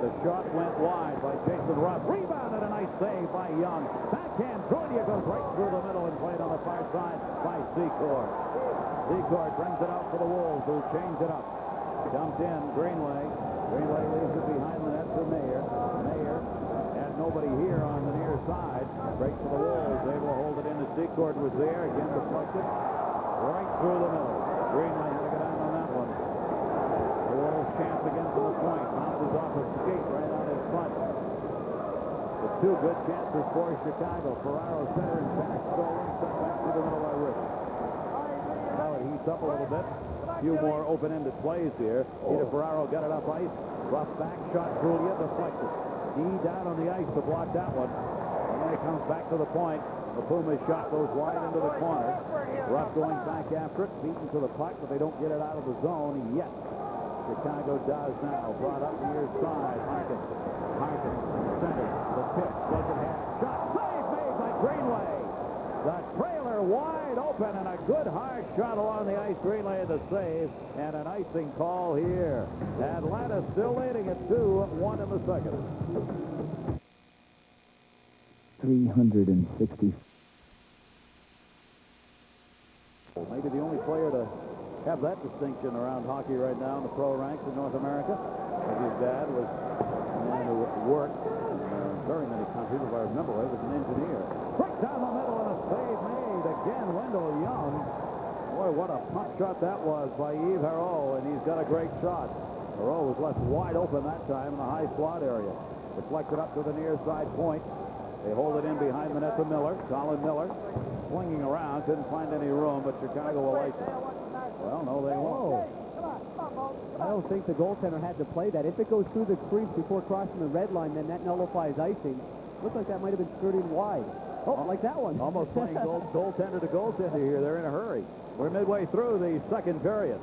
The shot went wide by Jason Russ. Rebounded, a nice save by Young. Backhand. Tronia goes right through the middle and played on the far side by Secord. Secord brings it out for the Wolves, who change it up. Dumped in. Greenway. Greenway leaves it behind the net for Mayer. Mayer had nobody here on the near side. Break for the Wolves. Able to hold it in. The Secord was there. Again deflected. Right through the middle. Greenway had to get out on that one. The Wolves chance again from the point. Bounces off a skate right on his front. The 2 good chances for Chicago. Ferraro centering back, stolen, sent back to the middle by Rivers. Now it heats up a little bit. A few more open-ended plays here. Peter Ferraro got it up ice. Rough back shot, Trulia deflected. He down on the ice to block that one. And then it comes back to the point. The Pumas shot goes wide into the corner. Ruff going back after it, beaten to the puck, but they don't get it out of the zone yet. Chicago does now. Brought up near side. Harkin. Center. The pitch. Doesn't have. Shot. Save made by Greenway. The trailer wide open and a good hard shot along the ice. Greenway the save and an icing call here. Atlanta still leading at 2-1 in the second. 360. Maybe the only player to have that distinction around hockey right now in the pro ranks in North America. As his dad was a man who worked in very many countries. If I remember right, was an engineer. Right down the middle and a save made. Again, Wendell Young. Boy, what a pump shot that was by Yves Haro, and he's got a great shot. Haro was left wide open that time in the high slot area. Deflected up to the near side point. They hold it in behind the net to Miller. Colin Miller swinging around, couldn't find any room, but Chicago will ice it. Well, no, they won't. I don't think the goaltender had to play that. If it goes through the crease before crossing the red line, then that nullifies icing. Looks like that might have been skirting wide. Oh, like that one. Almost playing goaltender to goaltender here. They're in a hurry. We're midway through the second period.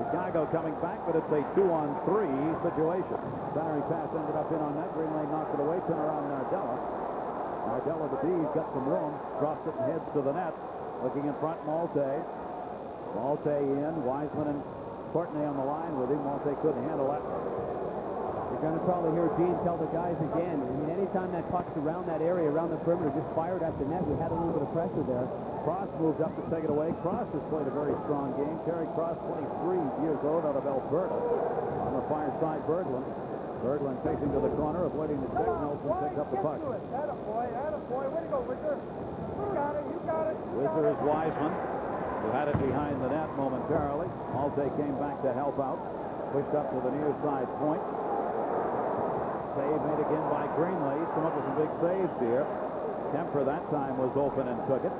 Chicago coming back, but it's a 2-on-3 situation. Centering pass ended up in on net. Greenway knocked it away. Turn around Nardella. Nardella, the B's got some room. Drops it and heads to the net. Looking in front, Malte. Malte in. Wiseman and Courtney on the line with him. Malte couldn't handle that. You're going to probably hear Dean tell the guys again. I mean, anytime that puck's around that area, around the perimeter, just fired at the net. We had a little bit of pressure there. Cross moved up to take it away. Cross has played a very strong game. Terry Cross, 23 years old, out of Alberta. On the far side, Berglund. Berglund facing to the corner, avoiding the check. Nelson picks up the puck. Attaboy, way to go, Whizzer. You got it. Whizzer is Wiseman, who had it behind the net momentarily. Malte came back to help out. Pushed up to the near side point. Save made again by Greenway. He's come up with some big saves here. Kemper that time was open and took it.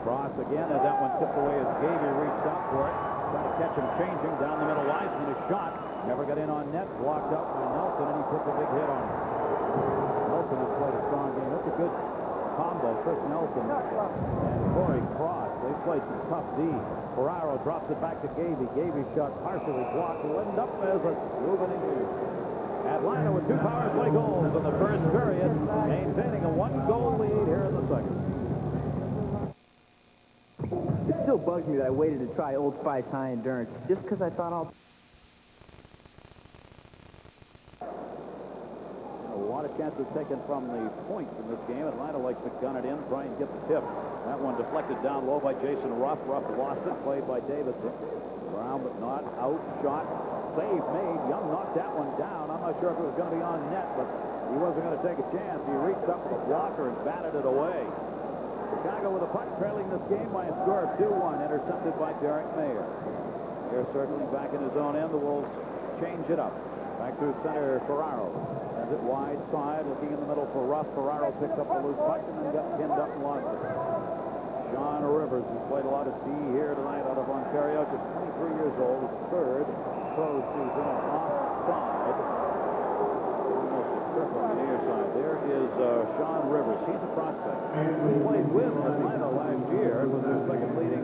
Cross again, as that one tipped away as Gavey reached out for it. Trying to catch him changing down the middle. Wiseman, a shot. Never got in on net. Blocked out by Nelson, and he puts a big hit on it. Nelson has played a strong game. That's a good combo. Chris Nelson and Corey Cross. They played some tough D. Ferraro drops it back to Gavey. Gavey shot partially blocked. Will end up as a moving injury. Atlanta with 2 power play goals in the first period, maintaining a 1-goal lead here in the second. It still bugs me that I waited to try Old Spice High Endurance just because I thought I'll... A lot of chances taken from the points in this game. Atlanta likes to gun it in, try and get the tip. That one deflected down low by Jason Ruff. Ruff lost it, played by Davidson. Brown, but not out. Shot. Save made. Young knocked that one down. I'm not sure if it was going to be on net, but he wasn't going to take a chance. He reached up with a blocker and batted it away. Chicago with a puck, trailing this game by a score of 2-1, intercepted by Derek Mayer. Mayer circling back in his own end. The Wolves change it up. Back through center, Ferraro. Sends it wide side, looking in the middle for Ruff. Ferraro picks up the loose puck and then got pinned up and lost it. Sean Rivers, who's played a lot of D here tonight out of Ontario, just 23 years old, his third pro season offside. Almost a trip on the near side. There is Sean Rivers. He's a prospect. He played with Atlanta last year and was their second leading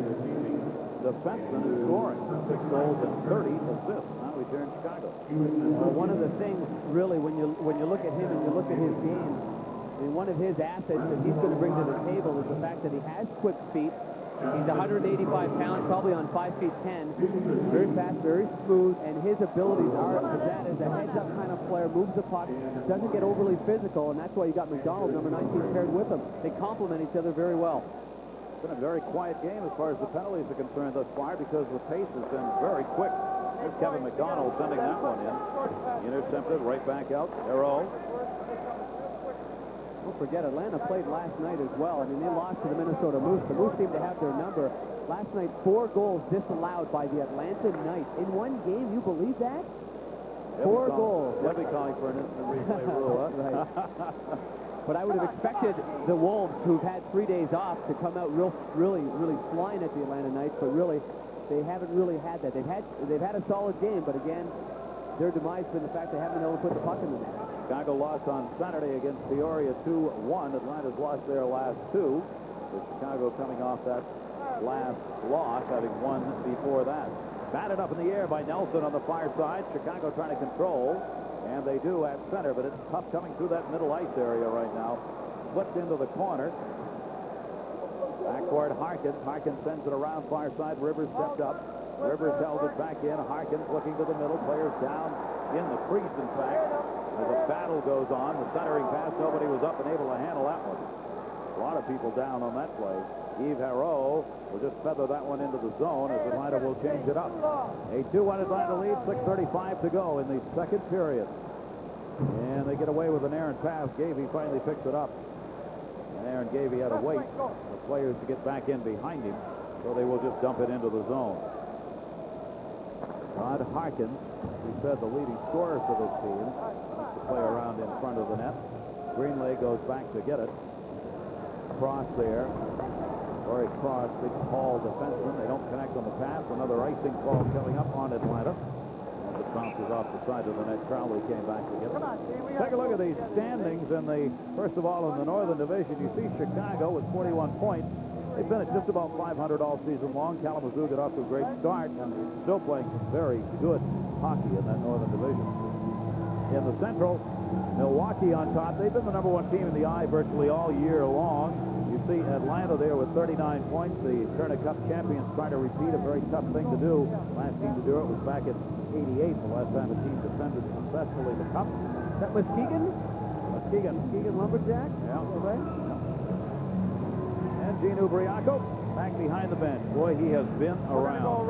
defenseman in scoring. 6 goals and 30 assists. Now he's here in Chicago. Well, one of the things, really, when you look at him and you look at his game, I mean, one of his assets that he's going to bring to the table is the fact that he has quick feet. He's 185 pounds, probably on 5 feet 10. Very fast, very smooth, and his abilities are that as a heads-up kind of player, moves the puck, doesn't get overly physical, and that's why you got McDonald, number 19, paired with him. They complement each other very well. It's been a very quiet game as far as the penalties are concerned thus far because the pace has been very quick. Here's Kevin McDonald sending that one in. Intercepted, right back out. Haro. Don't forget, Atlanta played last night as well. I mean, they lost to the Minnesota Moose. The Moose seem to have their number. Last night, 4 goals disallowed by the Atlanta Knights. In one game, you believe that? 4 goals. They'll be calling for an instant replay rule, huh? Right. But I would have expected the Wolves, who've had 3 days off, to come out really flying at the Atlanta Knights. But really, they haven't really had that. They've had a solid game, but again, their demise has been the fact they haven't been able to put the puck in the net. Chicago lost on Saturday against Peoria 2-1. Atlanta's lost their last two, with Chicago coming off that last loss, having won before that. Batted up in the air by Nelson on the far side. Chicago trying to control, and they do at center, but it's tough coming through that middle ice area right now. Flipped into the corner. Back toward Harkins. Harkins sends it around far side. Rivers stepped up. Rivers held it back in. Harkins looking to the middle. Players down in the crease, in fact, as a battle goes on. The centering pass, nobody was up and able to handle that one. A lot of people down on that play. Yves Harreau will just feather that one into the zone as Atlanta will change it up. A 2-1 Atlanta lead, 6:35 to go in the second period. And they get away with an errant pass. Gavey finally picks it up. And Aaron Gavey had to wait for players to get back in behind him, so they will just dump it into the zone. Todd Harkins, he said the leading scorer for this team, wants to play around in front of the net. Greenlay goes back to get it. Cross there. Corey Cross, big tall defenseman. They don't connect on the pass. Another icing call coming up on Atlanta. And it bounces off the side of the net. Crowley came back to get it. Take a look at these standings in the, first of all, in the Northern Division. You see Chicago with 41 points. They've been at just about 500 all season long. Kalamazoo got off to a great start and still playing very good hockey in that Northern Division. In the Central, Milwaukee on top. They've been the #1 team in the eye virtually all year long. You see Atlanta there with 39 points. The Turner Cup champions trying to repeat, a very tough thing to do. Last team to do it was back in '88, the last time a team defended successfully the Cup. That was Muskegon? Muskegon Lumberjack? Yeah. And Gene Ubriaco back behind the bench. Boy, he has been around.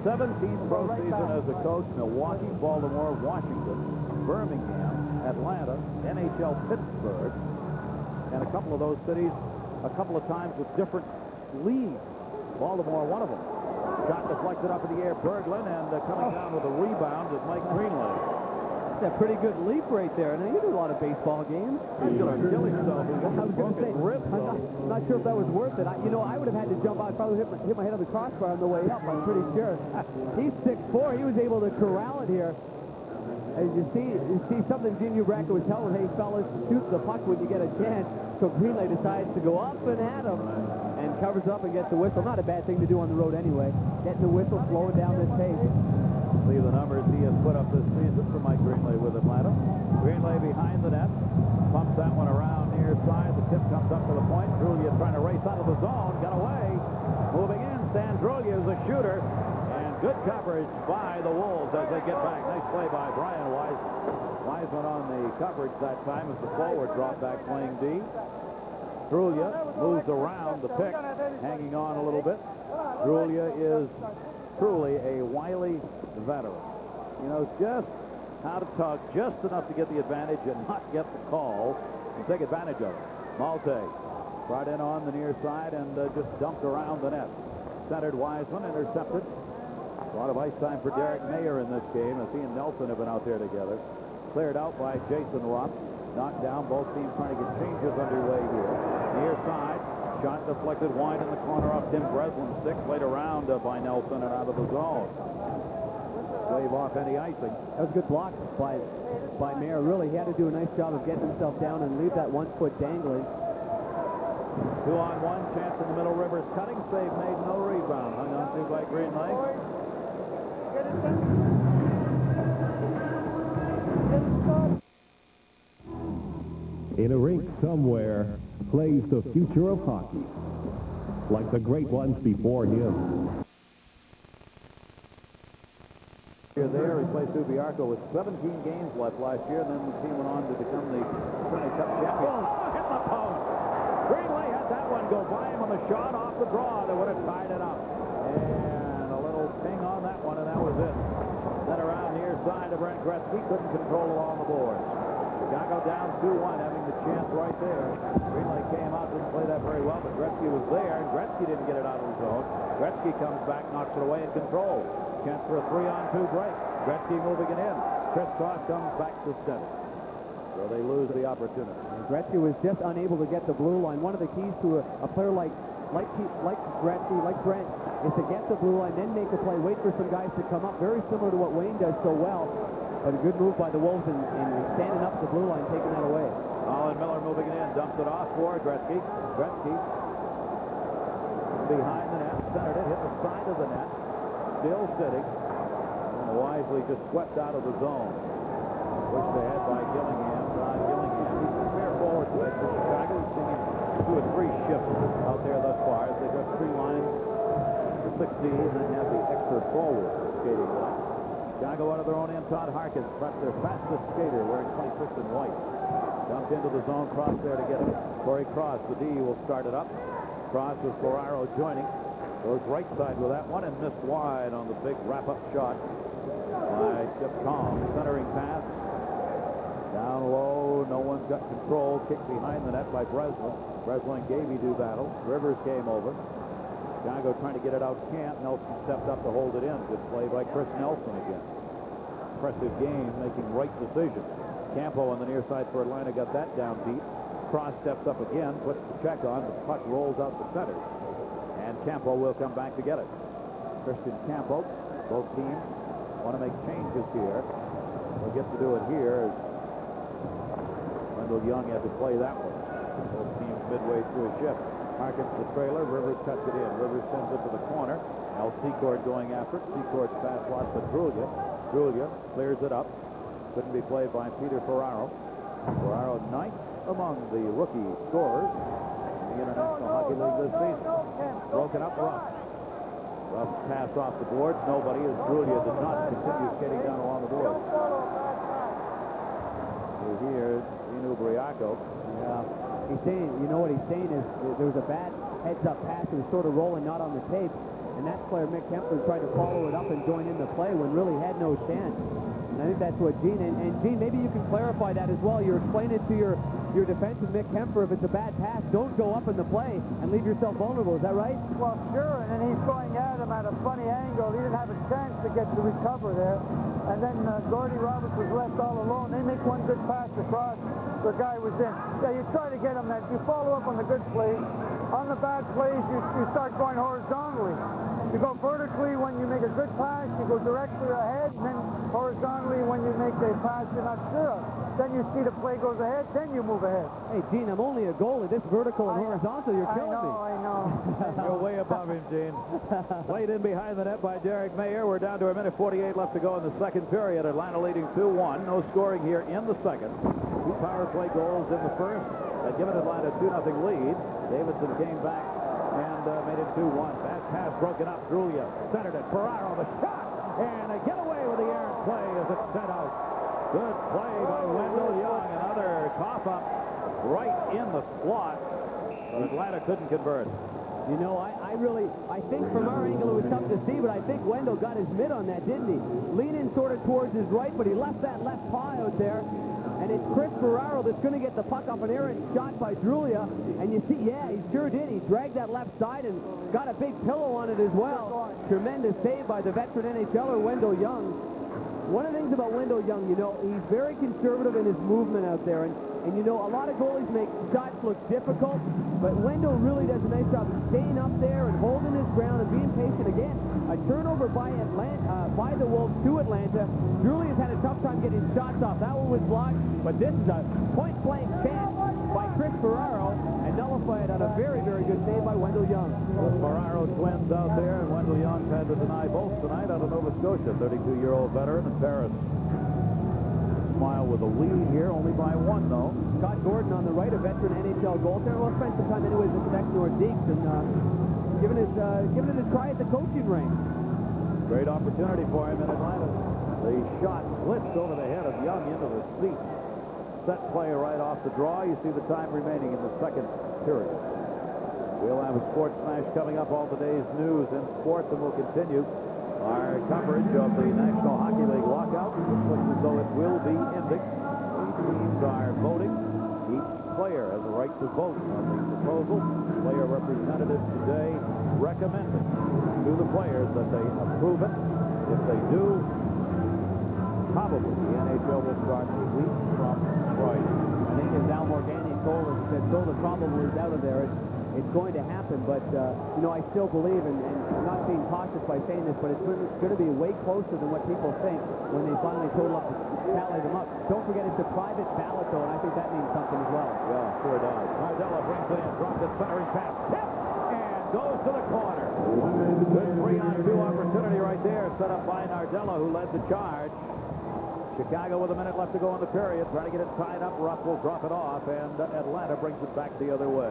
17th pro season as a coach. Milwaukee, Baltimore, Washington, Birmingham, Atlanta, NHL Pittsburgh, and a couple of those cities a couple of times with different leagues. Baltimore, one of them. Shot deflected up in the air, Berglund, and coming down with a rebound is Mike Greenlay. That's a pretty good leap right there. Now, you do a lot of baseball games. He's going to kill himself. I was going to say, I'm not sure if that was worth it. I would have had to jump out. Probably hit my head on the crossbar on the way up, I'm pretty sure. He's 6'4". He was able to corral it here. As you see something Gene Ubriaco was telling, hey, fellas, shoot the puck when you get a chance. So Greenlay decides to go up and at him and covers up and gets the whistle. Not a bad thing to do on the road anyway. Getting the whistle, slowing down this pace. See the numbers he has put up this season for Mike Greenlay with Atlanta. Greenlay behind the net. Pumps that one around near side. The tip comes up to the point. Drulia trying to race out of the zone. Got away. Moving in. Stan Drulia is a shooter. Good coverage by the Wolves as they get back. Nice play by Brian Wiseman on the coverage that time as the forward dropped back playing D. Drulia moves around the pick, hanging on a little bit. Drulia is truly a wily veteran. You know, just how to tug, just enough to get the advantage and not get the call and take advantage of it. Malte brought in on the near side and just dumped around the net. Centered Wiseman, intercepted. A lot of ice time for Derek Mayer in this game, as he and Nelson have been out there together. Cleared out by Jason Rupp. Knocked down. Both teams trying to get changes underway here. Near side. Shot deflected wide in the corner off Tim Breslin's stick. Played around by Nelson and out of the zone. Wave off any icing. That was a good block by Mayer. Really, he had to do a nice job of getting himself down and leave that 1 foot dangling. 2-on-1. Chance in the middle. Rivers cutting. Save made. No rebound. Hung on to by Greenlay. In a rink somewhere plays the future of hockey, like the great ones before him. There, he played Subiaco with 17 games left last year, and then the team went on to become the Turner Cup champion. Oh, hit the post! Greenlay had that one go by him on the shot off the draw that would have tied it up. And a little ping on that one, and that was it. Then around near side of Brent Gretzky, couldn't control along the boards. Chicago down 2-1, having the chance right there. Greenlay came out, didn't play that very well, but Gretzky was there, and Gretzky didn't get it out of the zone. Gretzky comes back, knocks it away in control. Chance for a 3-on-2 break. Gretzky moving it in. Chris Cross comes back to center. So they lose the opportunity. And Gretzky was just unable to get the blue line. One of the keys to a player like Gretzky, like Brent, is to get the blue line, then make a play, wait for some guys to come up, very similar to what Wayne does so well. But a good move by the Wolves in standing up the blue line, taking that away. Colin Miller moving it in, dumps it off for Gretzky. Gretzky behind the net, centered it, hit the side of the net, still sitting, and wisely just swept out of the zone. Pushed ahead by Gillingham. Ron Gillingham, he's a fair forward for Chicago. We've seen him do a free shift out there thus far. They got 3 lines for 16 and have the extra forward skating line. Chicago out of their own end. Todd Harkins, perhaps their fastest skater, wearing 26 in white. Dumped into the zone, cross there to get it. Corey Cross, the D, will start it up. Cross with Ferraro joining. Goes right side with that one and missed wide on the big wrap-up shot by Chip Kong. Centering pass. Down low, no one's got control. Kick behind the net by Breslin. Breslin and Gaby do battle. Rivers came over. Chicago trying to get it out. Can't. Nelson stepped up to hold it in. Good play by Chris Nelson again. Impressive game, making right decisions. Campo on the near side for Atlanta got that down deep. Cross steps up again, puts the check on. The puck rolls out the center. And Campo will come back to get it. Christian Campo, both teams want to make changes here. They'll get to do it here. Wendell Young had to play that one. Both teams midway through a shift. Harkins the trailer. Rivers cuts it in. Rivers sends it to the corner. Now Secord going after it. Secord's pass lost to Drulia. Drulia clears it up. Couldn't be played by Peter Ferraro. Ferraro ninth among the rookie scorers in the International Hockey League this season. Broken up rough. Rough pass off the boards. Nobody, as Drulia did not continue skating down along the boards. Here's Inu Briaco. Yeah. He's saying, you know what he's saying is there was a bad heads-up pass. It was sort of rolling, not on the tape. And that player, Mick Kemper, tried to follow it up and join in the play when really had no chance. And I think that's what Gene, and Gene, maybe you can clarify that as well. You're explaining to your defenseman, Mick Kemper, if it's a bad pass, don't go up in the play and leave yourself vulnerable. Is that right? Well, sure, and then he's going at him at a funny angle. He didn't have a chance to get to recover there. And then Gordy Roberts was left all alone. They make one good pass across. The guy was in. Yeah, you try to get him that. You follow up on the good plays. On the bad plays, you start going horizontally. You go vertically when you make a good pass. You go directly ahead, and then horizontally when you make a pass you're not sure of. Then you see the play goes ahead, then you move ahead. Hey, Gene, I'm only a goalie. This vertical and horizontal, you're killing me. I know. You're way above him, Gene. Played in behind the net by Derek Mayer. We're down to a minute 48 left to go in the second period. Atlanta leading 2-1. No scoring here in the second. 2 power play goals in the first. Had given Atlanta a 2-0 lead. Davidson came back and made it 2-1. That pass broken up. Drulia centered it. Ferraro the shot. And a getaway with the errant play as it's sent out. Good play by Wendell Young. Another cough-up right in the slot. But Atlanta couldn't convert. You know, I think from our angle it was tough to see, but I think Wendell got his mitt on that, didn't he? Leaning sort of towards his right, but he left that left paw out there. And it's Chris Ferraro that's going to get the puck off an errant shot by Drulia. And you see, yeah, he sure did. He dragged that left side and got a big pillow on it as well. Tremendous save by the veteran NHLer, Wendell Young. One of the things about Wendell Young, you know, he's very conservative in his movement out there. And you know, a lot of goalies make shots look difficult, but Wendell really does a nice job of staying up there and holding his ground and being patient. Again, a turnover by the Wolves to Atlanta. Drulia's had a tough time getting shots off. That one was blocked, but this is a point-blank chance by Chris Ferraro and nullified on a very, very good save by Wendell Young. Well, Ferraro twins out there, and Wendell Young had to deny both tonight out of Nova Scotia. 32-year-old veteran in Paris. Smile with a lead here, only by 1, though. Scott Gordon on the right, a veteran NHL goaltender. Well, spent some time anyways with Quebec Nordiques and giving it a try at the coaching ring. Great opportunity for him in Atlanta. The shot blitzed over the head of Young into the seat. Set play right off the draw. You see the time remaining in the second period. We'll have a Sports Smash coming up, all the day's news in sports, and we'll continue our coverage of the National Hockey League lockout. It looks as though it will be ending. The teams are voting. Each player has a right to vote on the proposal. Player representatives today recommended to the players that they approve it. If they do, probably the NHL will start a week from Friday. I think as Al Morganti told us, that though the probable is out of there, it's going to happen. But, you know, I still believe, and I'm not being cautious by saying this, but it's going to be way closer than what people think when they finally tally them up. Don't forget, it's a private ballot, though, and I think that means something as well. Yeah, sure does. Nardella brings it in, drops it, centering pass, tip, and goes to the corner. Good 3-on-2 opportunity right there, set up by Nardella, who led the charge. Chicago with a minute left to go in the period, trying to get it tied up. Ruff will drop it off, and Atlanta brings it back the other way.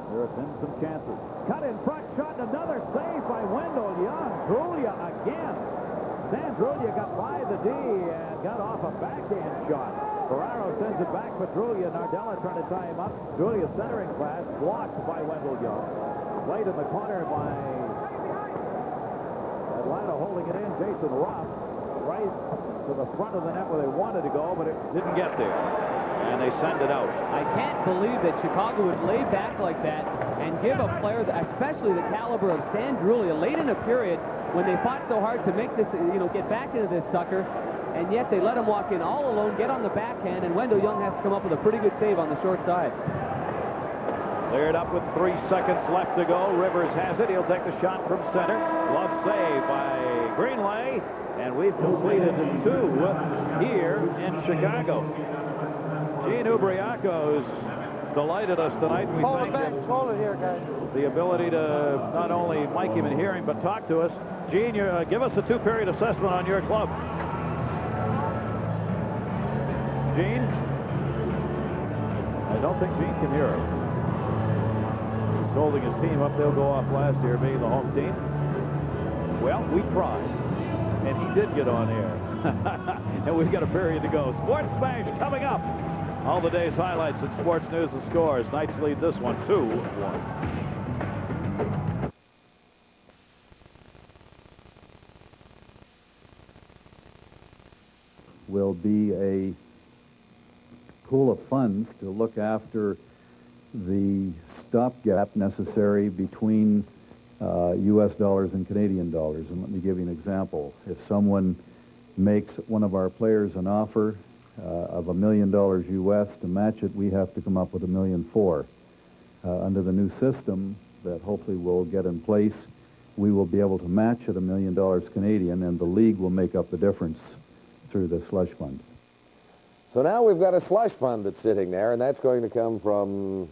There have been some chances. Cut in front, shot, another save by Wendell Young. Drulia again. Sandrulia got by the D and got off a backhand shot. Ferraro sends it back for Drulia. Nardella trying to tie him up. Drulia centering pass, blocked by Wendell Young. Played in the corner by Atlanta, holding it in. Jason Ruff right to the front of the net where they wanted to go, but it didn't get there. And they send it out. I can't believe that Chicago would lay back like that and give a player, especially the caliber of Sandrulia, late in a period when they fought so hard to make this, you know, get back into this sucker, and yet they let him walk in all alone, get on the backhand, and Wendell Young has to come up with a pretty good save on the short side. Cleared up with 3 seconds left to go. Rivers has it. He'll take the shot from center. Glove save by Greenlay. And we've completed 2 here in Chicago. Gene Ubriaco's delighted us tonight. We thank him. Hold it here, guys. The ability to not only mic him and hear him, but talk to us. Gene, give us a 2-period assessment on your club. Gene? I don't think Gene can hear us. He's holding his team up. They'll go off last year, being the home team. Well, we tried. And he did get on air. And we've got a period to go. Sports Smash coming up. All the day's highlights in sports news and scores. Knights lead this one 2-1. Will be a pool of funds to look after the stopgap necessary between U.S. dollars and Canadian dollars. And let me give you an example. If someone makes one of our players an offer of $1 million U.S. to match it, we have to come up with $1.4 million. Under the new system that hopefully will get in place, we will be able to match at $1 million Canadian, and the league will make up the difference through the slush fund. So now we've got a slush fund that's sitting there, and that's going to come from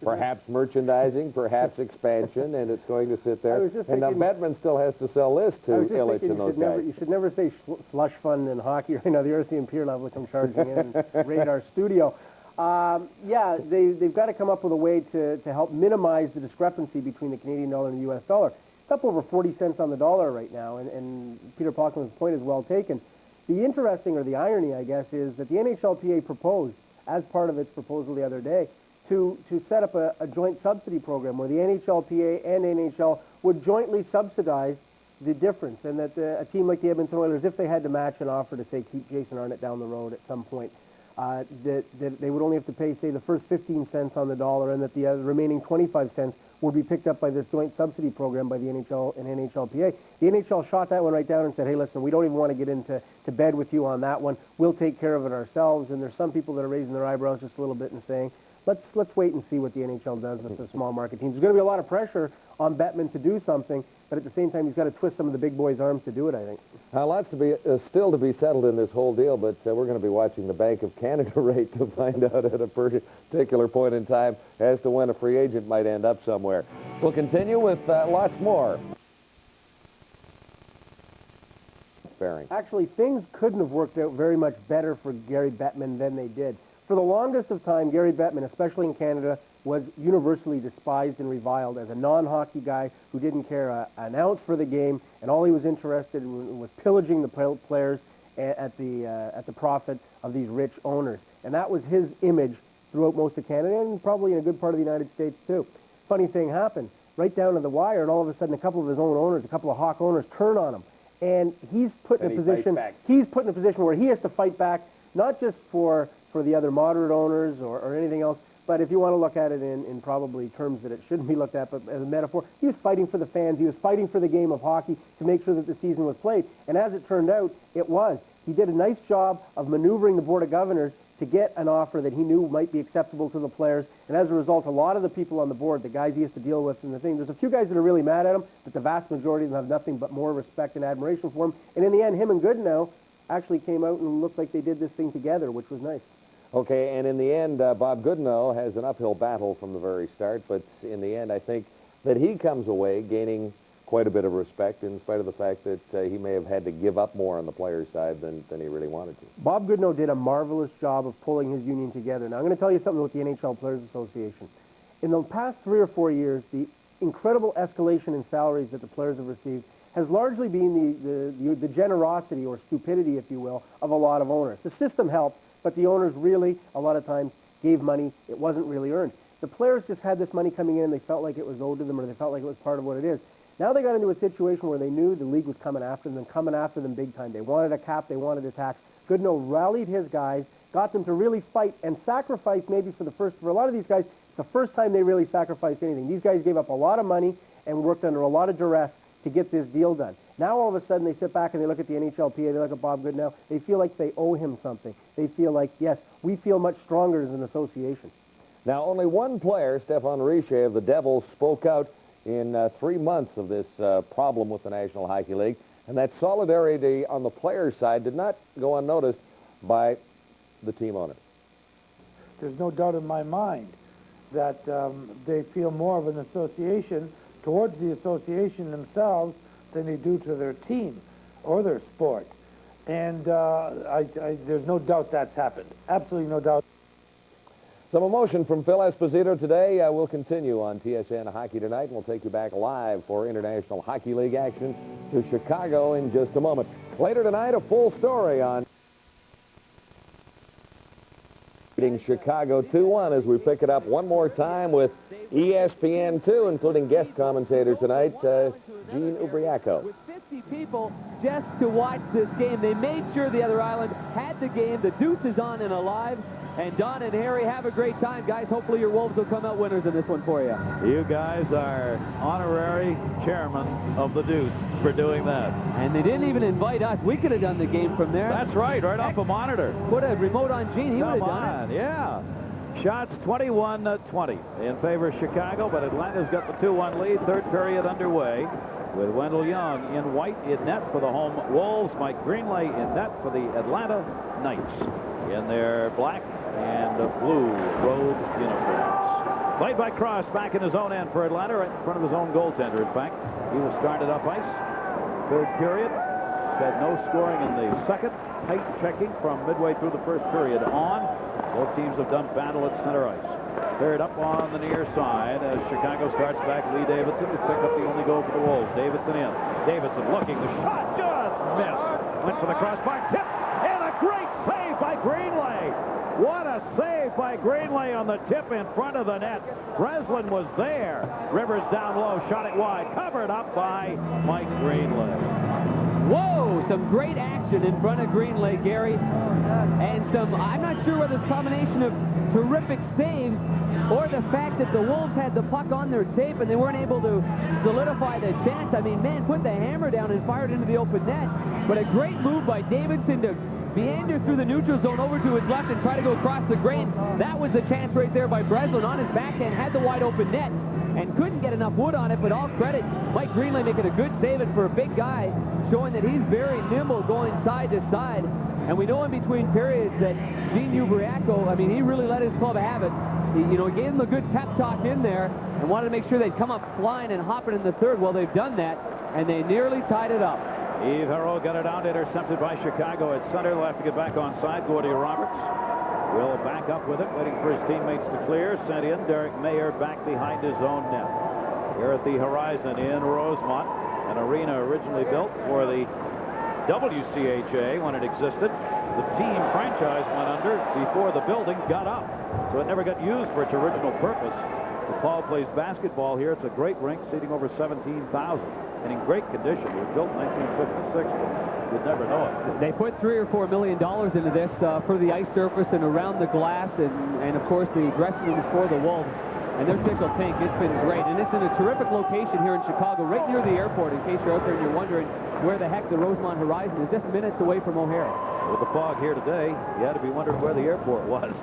perhaps merchandising, perhaps expansion, and it's going to sit there. And now Bettman still has to sell this to Illich and those guys. You should never say slush fund in hockey. Right now, the RCMP are liable to come charging in and raid our studio. Yeah, they've got to come up with a way to help minimize the discrepancy between the Canadian dollar and the U.S. dollar. It's up over 40 cents on the dollar right now, and Peter Pockling's point is well taken. The interesting, or the irony, I guess, is that the NHLPA proposed, as part of its proposal the other day, to set up a joint subsidy program where the NHLPA and NHL would jointly subsidize the difference, and that a team like the Edmonton Oilers, if they had to match an offer to, say, keep Jason Arnott down the road at some point, that they would only have to pay, say, the first 15 cents on the dollar, and that the remaining 25 cents would be picked up by this joint subsidy program by the NHL and NHLPA. The NHL shot that one right down and said, hey, listen, we don't even want to get into bed with you on that one. We'll take care of it ourselves. And there's some people that are raising their eyebrows just a little bit and saying, let's wait and see what the NHL does with the small market teams. There's going to be a lot of pressure on Bettman to do something, but at the same time, he's got to twist some of the big boys' arms to do it, I think. Lots to be still to be settled in this whole deal, but we're going to be watching the Bank of Canada rate to find out at a particular point in time as to when a free agent might end up somewhere. We'll continue with lots more. Actually, things couldn't have worked out very much better for Gary Bettman than they did. For the longest of time, Gary Bettman, especially in Canada, was universally despised and reviled as a non-hockey guy who didn't care an ounce for the game, and all he was interested in was pillaging the players at the profit of these rich owners. And that was his image throughout most of Canada, and probably in a good part of the United States, too. Funny thing happened. Right down to the wire, and all of a sudden a couple of his own owners, a couple of Hawk owners, turn on him. And he's put in a position where he has to fight back, not just for the other moderate owners or anything else, but if you want to look at it in probably terms that it shouldn't be looked at, but as a metaphor, he was fighting for the fans. He was fighting for the game of hockey to make sure that the season was played. And as it turned out, it was. He did a nice job of maneuvering the Board of Governors to get an offer that he knew might be acceptable to the players. And as a result, a lot of the people on the board, the guys he has to deal with and the thing, there's a few guys that are really mad at him, but the vast majority of them have nothing but more respect and admiration for him. And in the end, him and Goodenow actually came out and looked like they did this thing together, which was nice. Okay, and in the end, Bob Goodenow has an uphill battle from the very start, but in the end, I think that he comes away gaining quite a bit of respect in spite of the fact that he may have had to give up more on the players' side than he really wanted to. Bob Goodenow did a marvelous job of pulling his union together. Now, I'm going to tell you something with the NHL Players Association. In the past 3 or 4 years, the incredible escalation in salaries that the players have received has largely been the generosity or stupidity, if you will, of a lot of owners. The system helped, but the owners really, a lot of times, gave money it wasn't really earned. The players just had this money coming in, they felt like it was owed to them, or they felt like it was part of what it is. Now they got into a situation where they knew the league was coming after them, coming after them big time. They wanted a cap, they wanted a tax. Goodenow rallied his guys, got them to really fight and sacrifice maybe for a lot of these guys, it's the first time they really sacrificed anything. These guys gave up a lot of money and worked under a lot of duress to get this deal done. Now all of a sudden they sit back and they look at the NHLPA, they look at Bob Goodenow, they feel like they owe him something. They feel like, yes, we feel much stronger as an association. Now, only one player, Stefan Richer of the Devils, spoke out in 3 months of this problem with the National Hockey League, and that solidarity on the players' side did not go unnoticed by the team owner. There's no doubt in my mind that they feel more of an association towards the association themselves than they do to their team or their sport. And there's no doubt that's happened. Absolutely no doubt. Some emotion from Phil Esposito today. We'll continue on TSN Hockey Tonight, and we'll take you back live for International Hockey League action to Chicago in just a moment. Later tonight, a full story on beating Chicago 2-1 as we pick it up one more time with ESPN2, including guest commentator tonight, Gene Ubriaco. With 50 people just to watch this game, they made sure the other island had the game. The deuce is on and alive. And Don and Harry, have a great time, guys. Hopefully your Wolves will come out winners in this one for you. You guys are honorary chairman of the Deuce for doing that. And they didn't even invite us. We could have done the game from there. That's right off a monitor. Put a remote on Gene. He would have done it. Yeah. Shots 21-20 in favor of Chicago, but Atlanta's got the 2-1 lead. Third period underway with Wendell Young in white in net for the home Wolves. Mike Greenlay in net for the Atlanta Knights in their black and blue road uniforms. Played by Cross back in his own end for Atlanta, right in front of his own goaltender, in fact. He was started up ice. Third period. Had no scoring in the second. Tight checking from midway through the first period on. Both teams have done battle at center ice. Third up on the near side as Chicago starts back. Lee Davidson has picked up the only goal for the Wolves. Davidson in. Davidson looking. The shot just missed. Went for the crossbar. Tip. And a great save by Greenlay. What a save by Greenlay on the tip in front of the net. Breslin was there. Rivers down low, shot it wide, covered up by Mike Greenlay. Whoa, some great action in front of Greenlay, Gary. And I'm not sure whether it's a combination of terrific saves or the fact that the Wolves had the puck on their tape and they weren't able to solidify the chance. I mean, man, put the hammer down and fired into the open net. But a great move by Davidson to meander through the neutral zone over to his left and try to go across the grain. That was the chance right there by Breslin on his backhand, had the wide open net and couldn't get enough wood on it, but all credit, Mike Greenlay making a good save it for a big guy, showing that he's very nimble going side to side. And we know in between periods that Gene Ubriaco, I mean, he really let his club have it. He gave them a good pep talk in there and wanted to make sure they'd come up flying and hopping in the third. Well, they've done that, and they nearly tied it up. Eve Hero got it out, intercepted by Chicago at center. They'll have to get back on side. Gordy Roberts will back up with it, waiting for his teammates to clear. Sent in. Derek Mayer back behind his own net. Here at the Horizon in Rosemont, an arena originally built for the WCHA when it existed. The team franchise went under before the building got up, so it never got used for its original purpose. DePaul plays basketball here. It's a great rink, seating over 17,000. And in great condition. It was built in 1956, but you'd never know it. They put $3 or $4 million into this for the ice surface and around the glass, and of course the dressing rooms for the Wolves. And they're tickled pink. It's been great. And it's in a terrific location here in Chicago, right near the airport, in case you're out there and you're wondering where the heck the Rosemont Horizon is, just minutes away from O'Hare. With the fog here today, you had to be wondering where the airport was.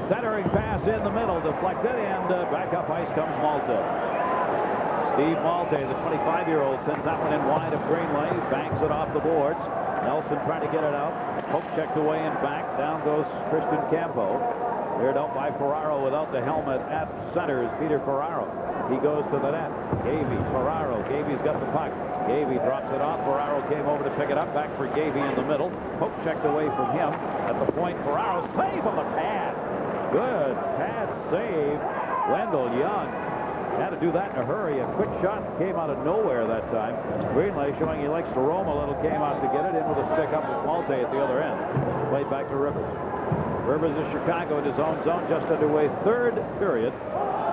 Centering pass in the middle, deflected, and back up ice comes Malte. Steve Malte, the 25-year-old, sends that one in wide of Greenway, banks it off the boards. Nelson trying to get it out. Poke checked away and back. Down goes Christian Campo. Cleared out by Ferraro without the helmet at center is Peter Ferraro. He goes to the net. Gavey, Ferraro. Gavey's got the puck. Gavey drops it off. Ferraro came over to pick it up. Back for Gavey in the middle. Poke checked away from him. At the point, Ferraro save on the pad. Good pad save. Wendell Young had to do that in a hurry. A quick shot came out of nowhere that time. Greenlay showing he likes to roam a little. Came out to get it in with a stick up with Malte at the other end. Played back to Rivers. Rivers is Chicago in his own zone. Just underway. Third period.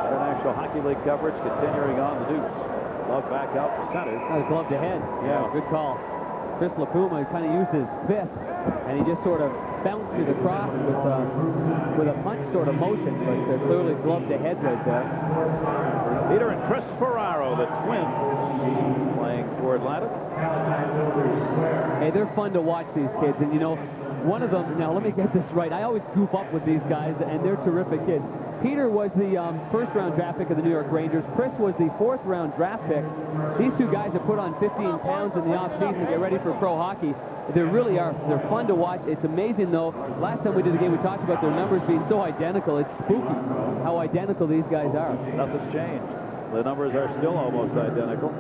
International Hockey League coverage continuing on. The Dukes. Glove back out to center. Glove to head. Yeah, good call. Chris LaPuma kind of used his fist, and he just sort of bounced it across with a punch sort of motion, but clearly glove to head right there. Peter and Chris Ferraro, the twins, playing for Atlanta. Hey, they're fun to watch, these kids, and you know, one of them, now let me get this right, I always goof up with these guys, and they're terrific kids. Peter was the first-round draft pick of the New York Rangers. Chris was the fourth-round draft pick. These two guys have put on 15 pounds in the offseason to get ready for pro hockey. They really are. They're fun to watch. It's amazing, though. Last time we did the game, we talked about their numbers being so identical. It's spooky how identical these guys are. Nothing's changed. The numbers are still almost identical.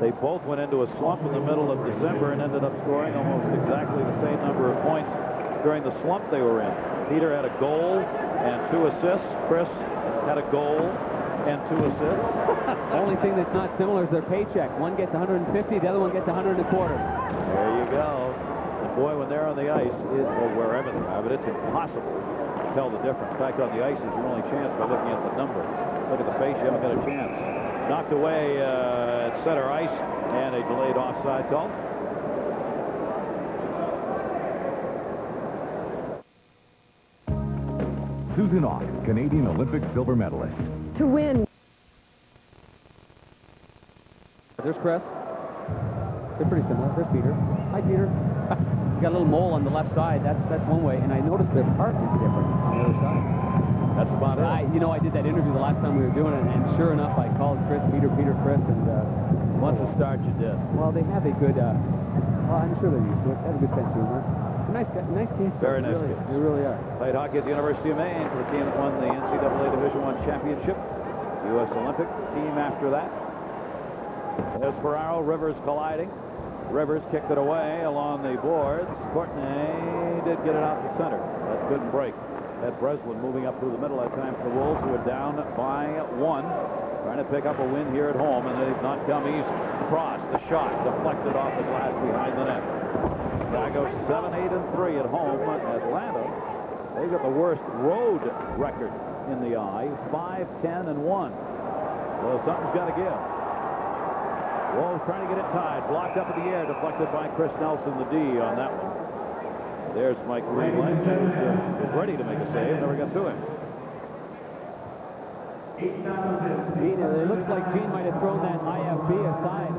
They both went into a slump in the middle of December and ended up scoring almost exactly the same number of points during the slump they were in. Peter had a goal and 2 assists. Chris had a goal and 2 assists. Only thing that's not similar is their paycheck. One gets 150, the other one gets 125. There you go. And boy, when they're on the ice, or wherever they are, but it's impossible to tell the difference. In fact, on the ice is your only chance by looking at the numbers. Look at the face, you haven't got a chance. Knocked away at center ice, and a delayed offside call. Susan Ock, Canadian Olympic silver medalist. To win. There's Chris. They're pretty similar. There's Peter. Hi, Peter. He's got a little mole on the left side. That's one way. And I noticed their part is different on the other side. That's about it. You know, I did that interview the last time we were doing it, and sure enough, I called Chris, Peter, Chris, and once it starts, you did. Well, they have a good. Well, I'm sure they're used to it. They have a good sense of humor. Nice team. Very nice really, team. They really are. Played hockey at the University of Maine for the team that won the NCAA Division I championship. U.S. Olympic team after that. There's Ferraro, Rivers colliding. Rivers kicked it away along the boards. Courtney did get it out to center. That couldn't break. Had Breslin moving up through the middle that time for the Wolves, who are down by 1. Trying to pick up a win here at home, and they've not come easy. Cross, the shot, deflected off the glass behind the net. Chicago 7-8-3 at home. Atlanta, they've got the worst road record in the eye, 5-10-1. So something's got to give. Wolves trying to get it tied. Blocked up in the air, deflected by Chris Nelson, the D on that one. There's Mike Greenway. Was ready to make a save, never got to him. Gene, it looks like Gene might have thrown that IFB aside.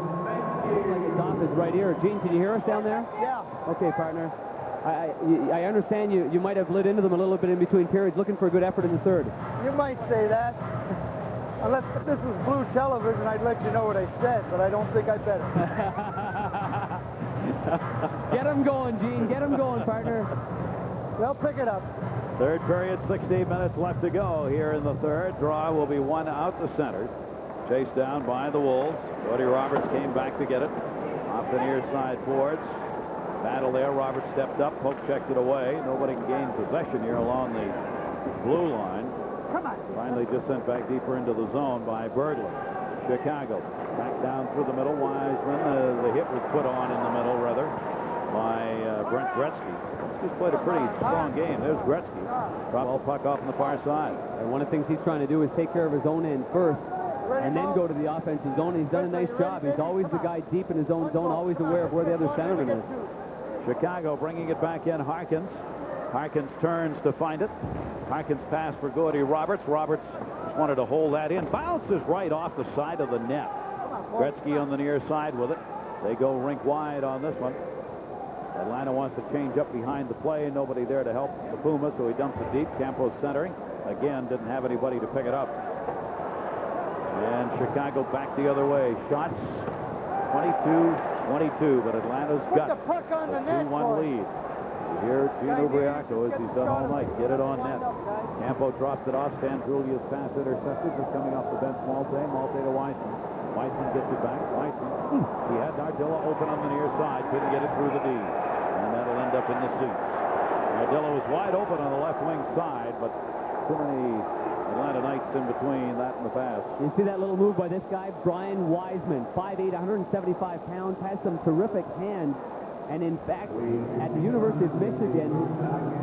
It looks like it's off his right ear. Gene, can you hear us down there? Yeah. Okay, partner. I understand you might have lit into them a little bit in between periods, looking for a good effort in the third. You might say that. Unless this was blue television, I'd let you know what I said, but I don't think I better. Get him going, Gene. Get him going, partner. They'll pick it up. Third period, 16 minutes left to go here in the third. Draw will be one out to center. Chased down by the Wolves. Cody Roberts came back to get it. Off the near side boards. Battle there. Roberts stepped up. Poke checked it away. Nobody can gain possession here along the blue line. Finally just sent back deeper into the zone by Berglund. Chicago back down through the middle. Wiseman, the hit was put on in the middle, rather, by Brent Gretzky. He's played a pretty strong game. There's Gretzky. Ball puck off on the far side. And one of the things he's trying to do is take care of his own end first and then go to the offensive zone. He's done a nice job. He's always the guy deep in his own zone, always aware of where the other centerman is. Chicago bringing it back in. Harkins. Harkins turns to find it. Harkins pass for Gordy Roberts. Roberts just wanted to hold that in. Bounces right off the side of the net. Gretzky on the near side with it. They go rink wide on this one. Atlanta wants to change up behind the play. Nobody there to help the Pumas, so he dumps it deep. Campos centering. Again, didn't have anybody to pick it up. And Chicago back the other way. Shots 22-22, but Atlanta's got the puck on the a net, 2-1 lead. Here, Gino Briaco, as he's done all night, get it on net. Campo drops it off. Stan Drulia's pass intercepted, just coming off the bench. Malte to Weissman. Weissman gets it back. Weissman, he had Nardella open on the near side, couldn't get it through the D, and that'll end up in the seats. Nardella was wide open on the left wing side, but too many Atlanta Knights in between that and the pass. You see that little move by this guy, Brian Wiseman, 5'8", 175 pounds, has some terrific hands. And in fact, at the University of Michigan,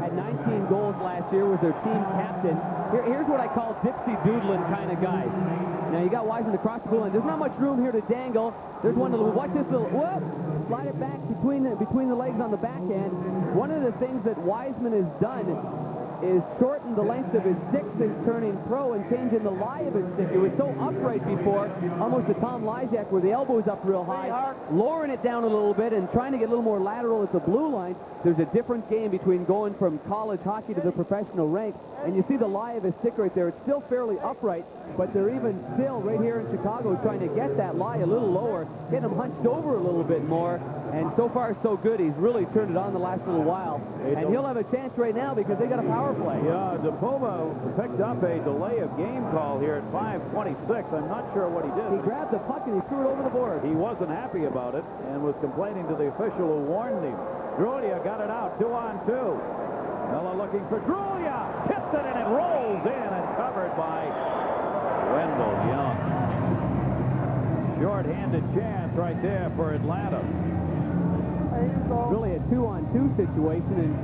had 19 goals last year, was their team captain. Here's what I call Dipsy Doodlin kind of guys. Now you got Wiseman across the goal line. There's not much room here to dangle. There's one little, watch this little, whoop, slide it back between the legs on the backhand. One of the things that Wiseman has done is shorten the length of his stick since turning pro and changing the lie of his stick. It was so upright before, almost a Tom Lysak where the elbow's up real high, lowering it down a little bit and trying to get a little more lateral at the blue line. There's a different game between going from college hockey to the professional rank, and you see the lie of his stick right there. It's still fairly upright, but they're even still right here in Chicago trying to get that lie a little lower, getting him hunched over a little bit more, and so far so good. He's really turned it on the last little while, and he'll have a chance right now because they got a power play. Yeah, DePoma picked up a delay of game call here at 5:26. I'm not sure what he did. He grabbed the puck and he threw it over the board. He wasn't happy about it and was complaining to the official who warned him. Drulia got it out, 2-on-2. Miller looking for Drulia. Tips it and it rolls in and covered by Wendell Young. Short-handed chance right there for Atlanta. Really a 2-on-2 situation, and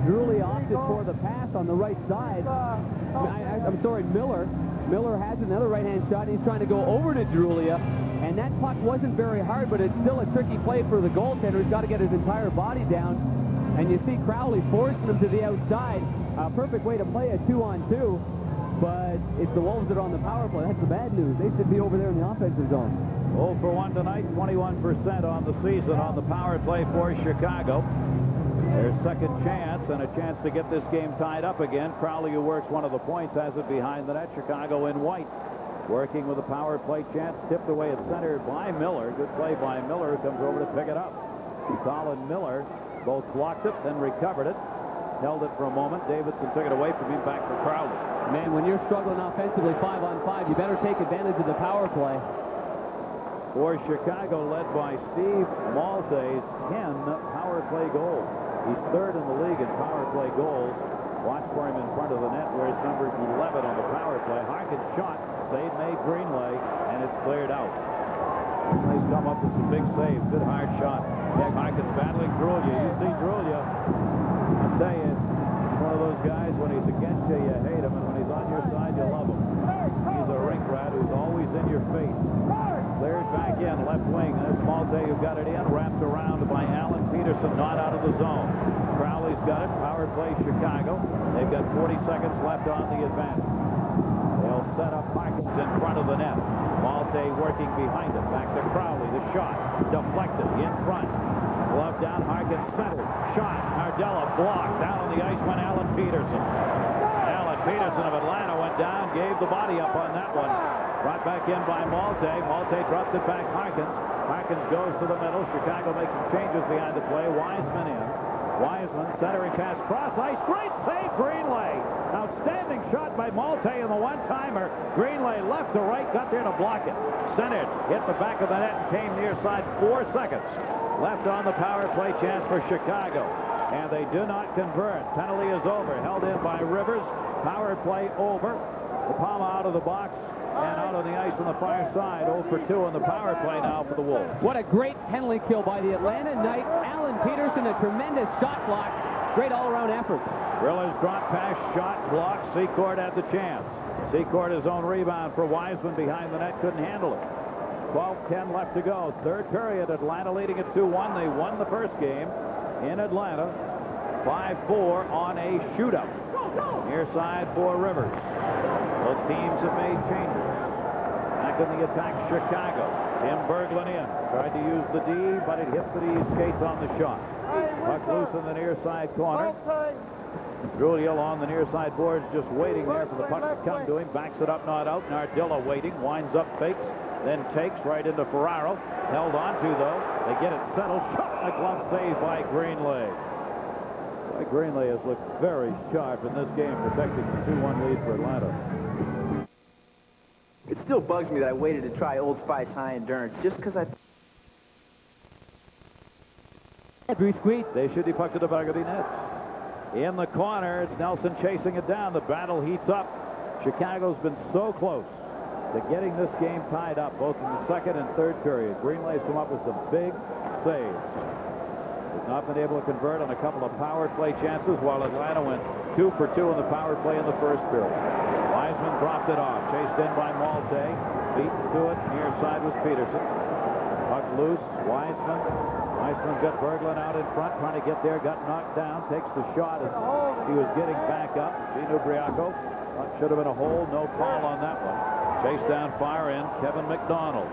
Drulia opted for the pass on the right side. I'm sorry, Miller. Miller has another right-hand shot. He's trying to go over to Drulia, and that puck wasn't very hard, but it's still a tricky play for the goaltender. He's got to get his entire body down. And you see Crowley forcing him to the outside. A perfect way to play a 2-on-2, but it's the Wolves that are on the power play. That's the bad news. They should be over there in the offensive zone. 0 for 1 tonight, 21% on the season on the power play for Chicago. Their second chance and a chance to get this game tied up again. Crowley, who works one of the points, has it behind the net. Chicago in white. Working with a power play chance, tipped away at center by Miller. Good play by Miller, who comes over to pick it up. Colin Miller both blocked it, then recovered it. Held it for a moment. Davidson took it away from him, back for Crowley. Man, when you're struggling offensively 5-on-5, you better take advantage of the power play. For Chicago, led by Steve Malte's 10 power play goals. He's third in the league in power play goals. Watch for him in front of the net, where he's number 11 on the power play. Harkin's shot, save made Greenway, and it's cleared out. Greenway's come up with some big saves. Good hard shot. Jack Harkin's battling Drulia. You see Drulia, I'll tell you, he's one of those guys, when he's against you, you hate him, and when he's on your side, you love him. He's a rink rat who's always in your face. Cleared back in, left wing. There's Malte who got it in, wrapped around by Alan Peterson, not out of the zone. Crowley's got it, power play Chicago. They've got 40 seconds left on the advantage. They'll set up Harkins in front of the net. Malte working behind him, back to Crowley. The shot, deflected, in front. Glove down, Harkins centered. Shot, Nardella blocked. Down on the ice went Alan Peterson. Alan Peterson of Atlanta went down, gave the body up on that one. Brought back in by Malte. Malte drops it back Harkins. Harkins goes to the middle. Chicago makes some changes behind the play. Wiseman in. Wiseman centering pass cross ice. Great save, Greenway. Outstanding shot by Malte in the one-timer. Greenway left to right, got there to block it. Centered, hit the back of the net and came near side. 4 seconds left on the power play chance for Chicago. And they do not convert. Penalty is over. Held in by Rivers. Power play over. The Palma out of the box. And out on the ice on the far side, 0 for 2 on the power play now for the Wolves. What a great penalty kill by the Atlanta Knights. Alan Peterson, a tremendous shot block. Great all-around effort. Riller's drop pass, shot, block. Secord had the chance. Secord his own rebound for Wiseman behind the net, couldn't handle it. 12:10 left to go. Third period, Atlanta leading at 2-1. They won the first game in Atlanta. 5-4 on a shootout. Near side for Rivers. Both teams have made changes. Back in the attack, Chicago. Tim Berglund in. Tried to use the D, but it hit the D skates on the shot. Puck loose in the near side corner. Drulia on the near side boards, just waiting there for the puck to come to him. Backs it up, not out. Nardella waiting, winds up, fakes, then takes right into Ferraro. Held on to, though. They get it settled. Shot in the glove, save by Greenlay. Greenlay has looked very sharp in this game, protecting the 2-1 lead for Atlanta. It still bugs me that I waited to try Old Spice High Endurance just because I... Drew Squeak. They should be pucked to the back of the net. In the corner, it's Nelson chasing it down. The battle heats up. Chicago's been so close to getting this game tied up, both in the second and third period. Greenlay's come up with some big saves. Has not been able to convert on a couple of power play chances, while Atlanta went 2 for 2 in the power play in the first period. Wiseman dropped it off, chased in by Malte. Beaten to it, near side was Peterson. Puck loose, Wiseman's got Berglund out in front, trying to get there, got knocked down, takes the shot as he was getting back up. Gino Briaco, should have been a hole, no call on that one. Chase down, fire in, Kevin McDonald.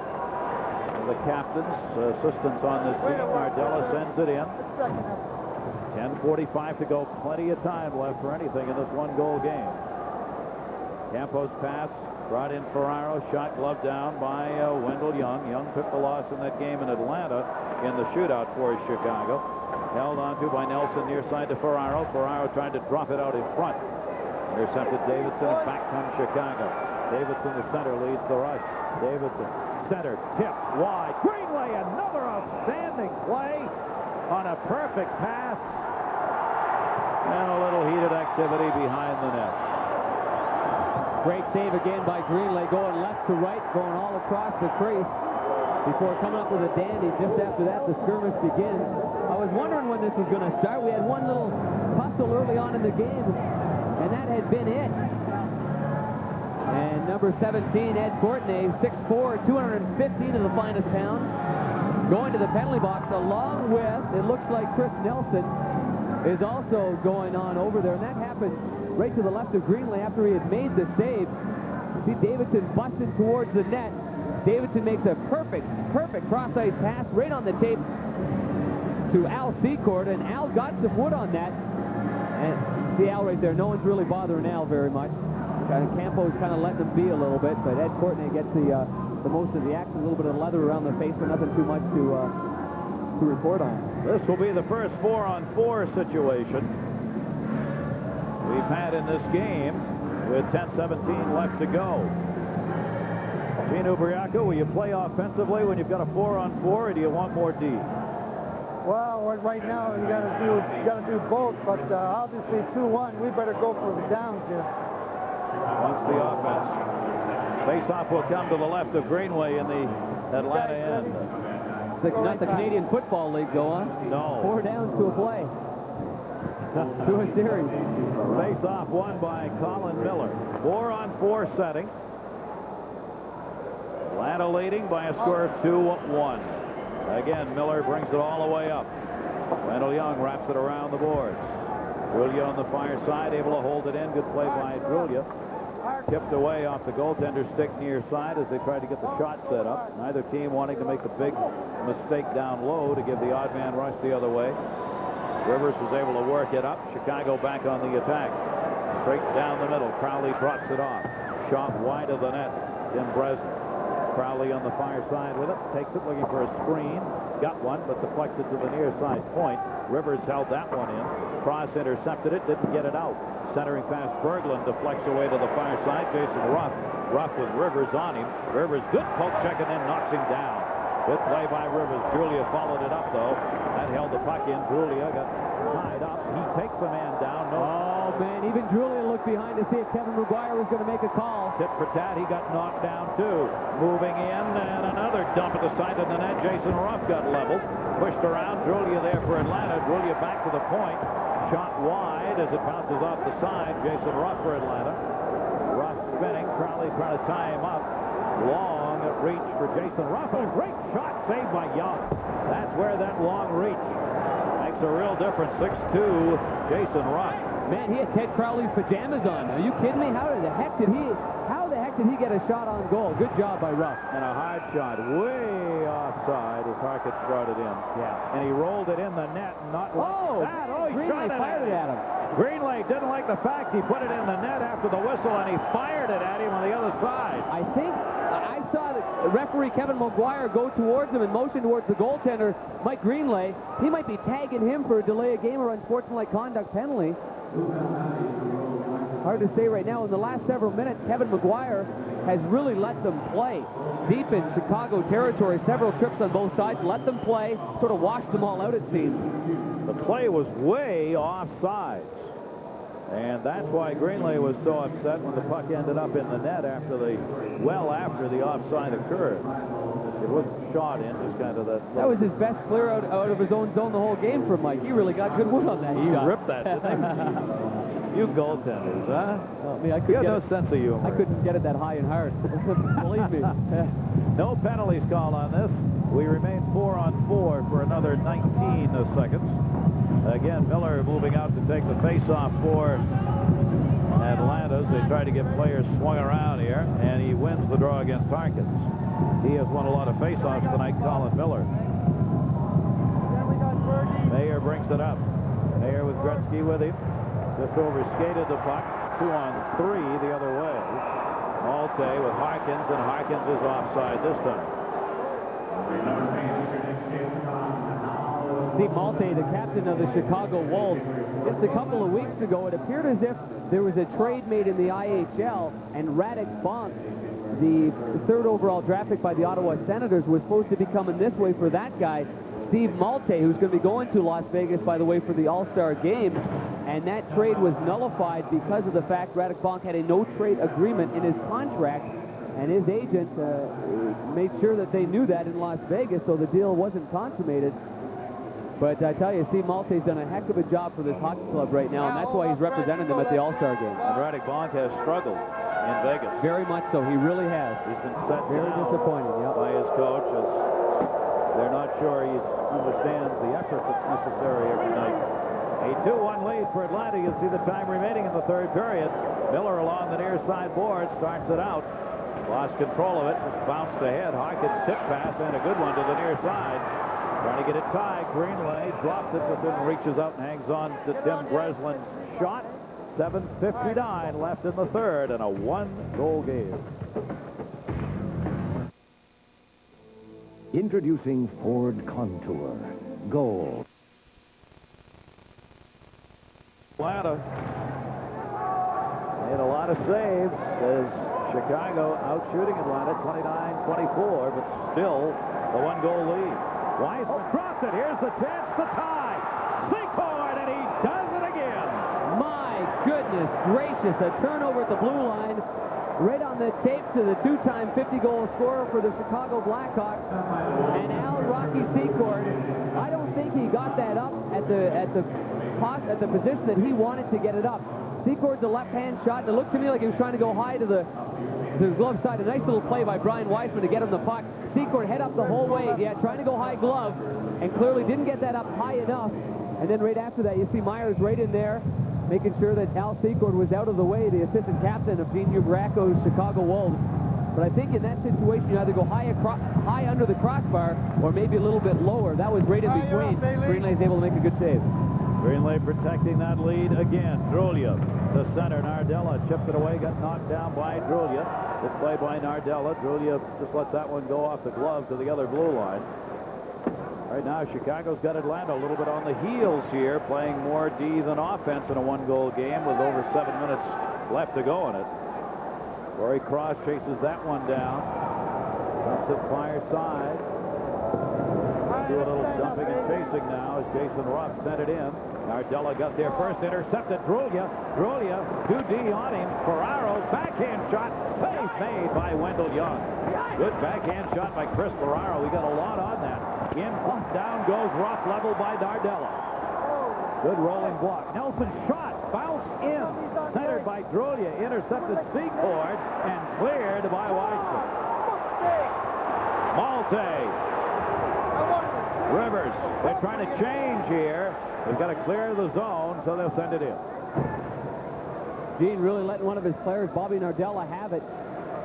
The captain's assistants on this team. Nardella sends it in. 10:45 to go, plenty of time left for anything in this one-goal game. Campos pass, brought in Ferraro, shot glove down by Wendell Young. Young took the loss in that game in Atlanta in the shootout for Chicago. Held on to by Nelson near side to Ferraro. Ferraro trying to drop it out in front. Intercepted Davidson, and back comes Chicago. Davidson, the center, leads the rush. Davidson, center, tip, wide. Greenlay, another outstanding play on a perfect pass. And a little heated activity behind the net. Great save again by Greenlay, going left to right, going all across the crease before coming up with a dandy. Just after that, the skirmish begins. I was wondering when this was going to start. We had one little tussle early on in the game, and that had been it. And number 17, Ed Courtney, 6'4", 215 in the finest pound, going to the penalty box along with, it looks like Chris Nelson is also going on over there, and that happened right to the left of Greenlay after he had made the save. See Davidson busted towards the net. Davidson makes a perfect cross-ice pass right on the tape to Al Secord, and Al got some wood on that. And see Al right there, no one's really bothering Al very much. Campos kind of letting him be a little bit, but Ed Courtney gets the most of the action, a little bit of leather around the face, but nothing too much to report on. This will be the first 4-on-4 situation we've had in this game with 10:17 left to go. Gino Briaco, will you play offensively when you've got a 4-on-4, or do you want more D? Well, right now you got to do both, but obviously 2-1, we better go for the downs here. Wants the offense. Face-off will come to the left of Greenway in the Atlanta end. It's not the Canadian Football League, go on. No. 4 downs to a play. To a series. Face-off won by Colin Miller. 4-on-4 setting. Atlanta leading by a score of 2-1. Again, Miller brings it all the way up. Wendell Young wraps it around the boards. Drulia on the far side, able to hold it in. Good play by Drulia. Tipped away off the goaltender's stick near side as they tried to get the shot set up. Neither team wanting to make a big mistake down low to give the odd man rush the other way. Rivers was able to work it up. Chicago back on the attack. Straight down the middle. Crowley drops it off. Shot wide of the net. Tim Bresnan. Crowley on the far side with it. Takes it looking for a screen. Got one, but deflected to the near side point. Rivers held that one in. Cross intercepted it. Didn't get it out. Centering past Berglund, deflects away to the far side. Jason Ruff. Ruff with Rivers on him. Rivers, good poke check, and then knocks him down. Good play by Rivers. Julia followed it up, though. That held the puck in. Julia got tied up. He takes the man down. No. Oh, man, even Julia looked behind to see if Kevin McGuire was going to make a call. Tit for tat, he got knocked down, too. Moving in, and another dump at the side of the net. Jason Ruff got leveled. Pushed around. Julia there for Atlanta. Julia back to the point. Shot wide as it bounces off the side. Jason Ruff for Atlanta. Ruff spinning. Crowley trying to tie him up. Long reach for Jason Ruff. A great shot saved by Young. That's where that long reach makes a real difference. 6'2", Jason Ruff. Man, he had Ted Crowley's pajamas on. Are you kidding me? How the heck did did he get a shot on goal? Good job by Ruff. And a hard shot, way offside as Harkins brought it in. Yeah. And he rolled it in the net, not like that. Oh, he Greenley fired it at him. Greenley didn't like the fact he put it in the net after the whistle, and he fired it at him on the other side. I think I saw the referee Kevin McGuire go towards him and motion towards the goaltender, Mike Greenley. He might be tagging him for a delay of game or unsportsmanlike conduct penalty. Hard to say right now. In the last several minutes, Kevin McGuire has really let them play deep in Chicago territory. Several trips on both sides, let them play, sort of washed them all out, it seems. The play was way offside. And that's why Greenley was so upset when the puck ended up in the net after the offside occurred. It wasn't shot in, just kind of that was his best clear out of his own zone the whole game for Mike. He really got good wood on that shot. He ripped that, didn't he? You goaltenders, huh? I mean, you have no sense of humor. I couldn't get it that high and hard. Believe me. No penalties called on this. We remain 4-on-4 for another 19 seconds. Again, Miller moving out to take the face-off for Atlanta. They try to get players swung around here, and he wins the draw against Harkins. He has won a lot of face-offs tonight, Colin Miller. Mayer brings it up. Mayer with Gretzky with him. Just over-skated the puck. 2-on-3 the other way. Malte with Harkins, and Harkins is offside this time. Steve Malte, the captain of the Chicago Wolves, just a couple of weeks ago, it appeared as if there was a trade made in the IHL, and Radek Bonk, the third overall draft pick by the Ottawa Senators, was supposed to be coming this way for that guy, Steve Malte, who's going to be going to Las Vegas, by the way, for the All-Star game. And that trade was nullified because of the fact Radek Bonk had a no-trade agreement in his contract, and his agent made sure that they knew that in Las Vegas, so the deal wasn't consummated. But I tell you, Steve Malte's done a heck of a job for this hockey club right now, and that's why he's represented them at the All-Star game. And Radek Bonk has struggled in Vegas. Very much so. He really has. He's been set very disappointing by his coach, as they're not sure he understands the effort that's necessary every night. A 2-1 lead for Atlanta. You see the time remaining in the third period. Miller along the near side board starts it out. Lost control of it. Just bounced ahead. Harkins tip pass and a good one to the near side. Trying to get it tied. Greenley drops it, but then reaches out and hangs on to Tim Breslin's shot. 7:59 left in the third, and a one-goal game. Introducing Ford Contour Gold. Atlanta made a lot of saves as Chicago out shooting Atlanta 29-24, but still the one-goal lead. Wiseman drops it. Here's the chance to tie. Secord, and he does it again. My goodness gracious, a turnover at the blue line, right on the tape to the two-time 50-goal scorer for the Chicago Blackhawks, and Al Rocky Secord. I don't think he got that up at the position that he wanted to get it up. Secord's a left-hand shot, and it looked to me like he was trying to go high to the glove side. A nice little play by Brian Wiseman to get him the puck. Secord head up the whole way, trying to go high glove, and clearly didn't get that up high enough. And then right after that, you see Myers right in there, making sure that Al Secord was out of the way, the assistant captain of Gene Ubracco's Chicago Wolves. But I think in that situation, you either go high under the crossbar or maybe a little bit lower. That was right in between. Greenlay's able to make a good save. Greenley protecting that lead again. Drulia, the center. Nardella chipped it away, got knocked down by Drulia. Good play by Nardella. Drulia just let that one go off the glove to the other blue line. Right now, Chicago's got Atlanta a little bit on the heels here, playing more D than offense in a one-goal game with over 7 minutes left to go in it. Corey Cross chases that one down. Dumps it far side. Do a little dumping and chasing now as Jason Ruff sent it in. Nardella got there first, intercepted Drulia. Drulia, 2D on him. Ferraro, backhand shot. Save made by Wendell Young. Good backhand shot by Chris Ferraro. We got a lot on that. In, down goes Ruff, level by Nardella. Good rolling block. Nelson shot, bounce in. Centered by Drulia, intercepted Secord, and cleared by Weissman. Malte. Rivers, they're trying to change here. They've got to clear the zone, so they'll send it in. Gene really letting one of his players, Bobby Nardella, have it.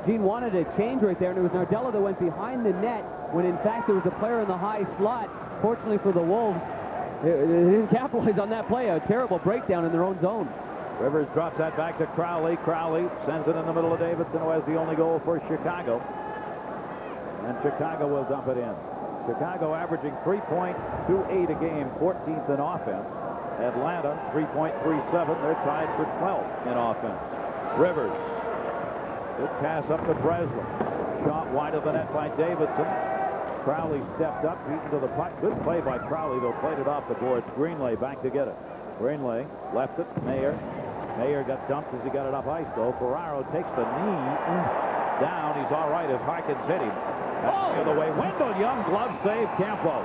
Gene wanted a change right there, and it was Nardella that went behind the net when, in fact, there was a player in the high slot. Fortunately for the Wolves, they didn't capitalize on that play. A terrible breakdown in their own zone. Rivers drops that back to Crowley. Crowley sends it in the middle of Davidson, who has the only goal for Chicago. And Chicago will dump it in. Chicago averaging 3.28 a game, 14th in offense. Atlanta, 3.37. They're tied for 12th in offense. Rivers. Good pass up to Breslin. Shot wide of the net by Davidson. Crowley stepped up, beaten to the puck. Good play by Crowley, though, played it off the boards. Greenlay back to get it. Greenlay left it. Mayer. Mayer got dumped as he got it up ice, though. Ferraro takes the knee down. He's all right as Harkins hit him. That's the other way. Wendell Young glove save Campo.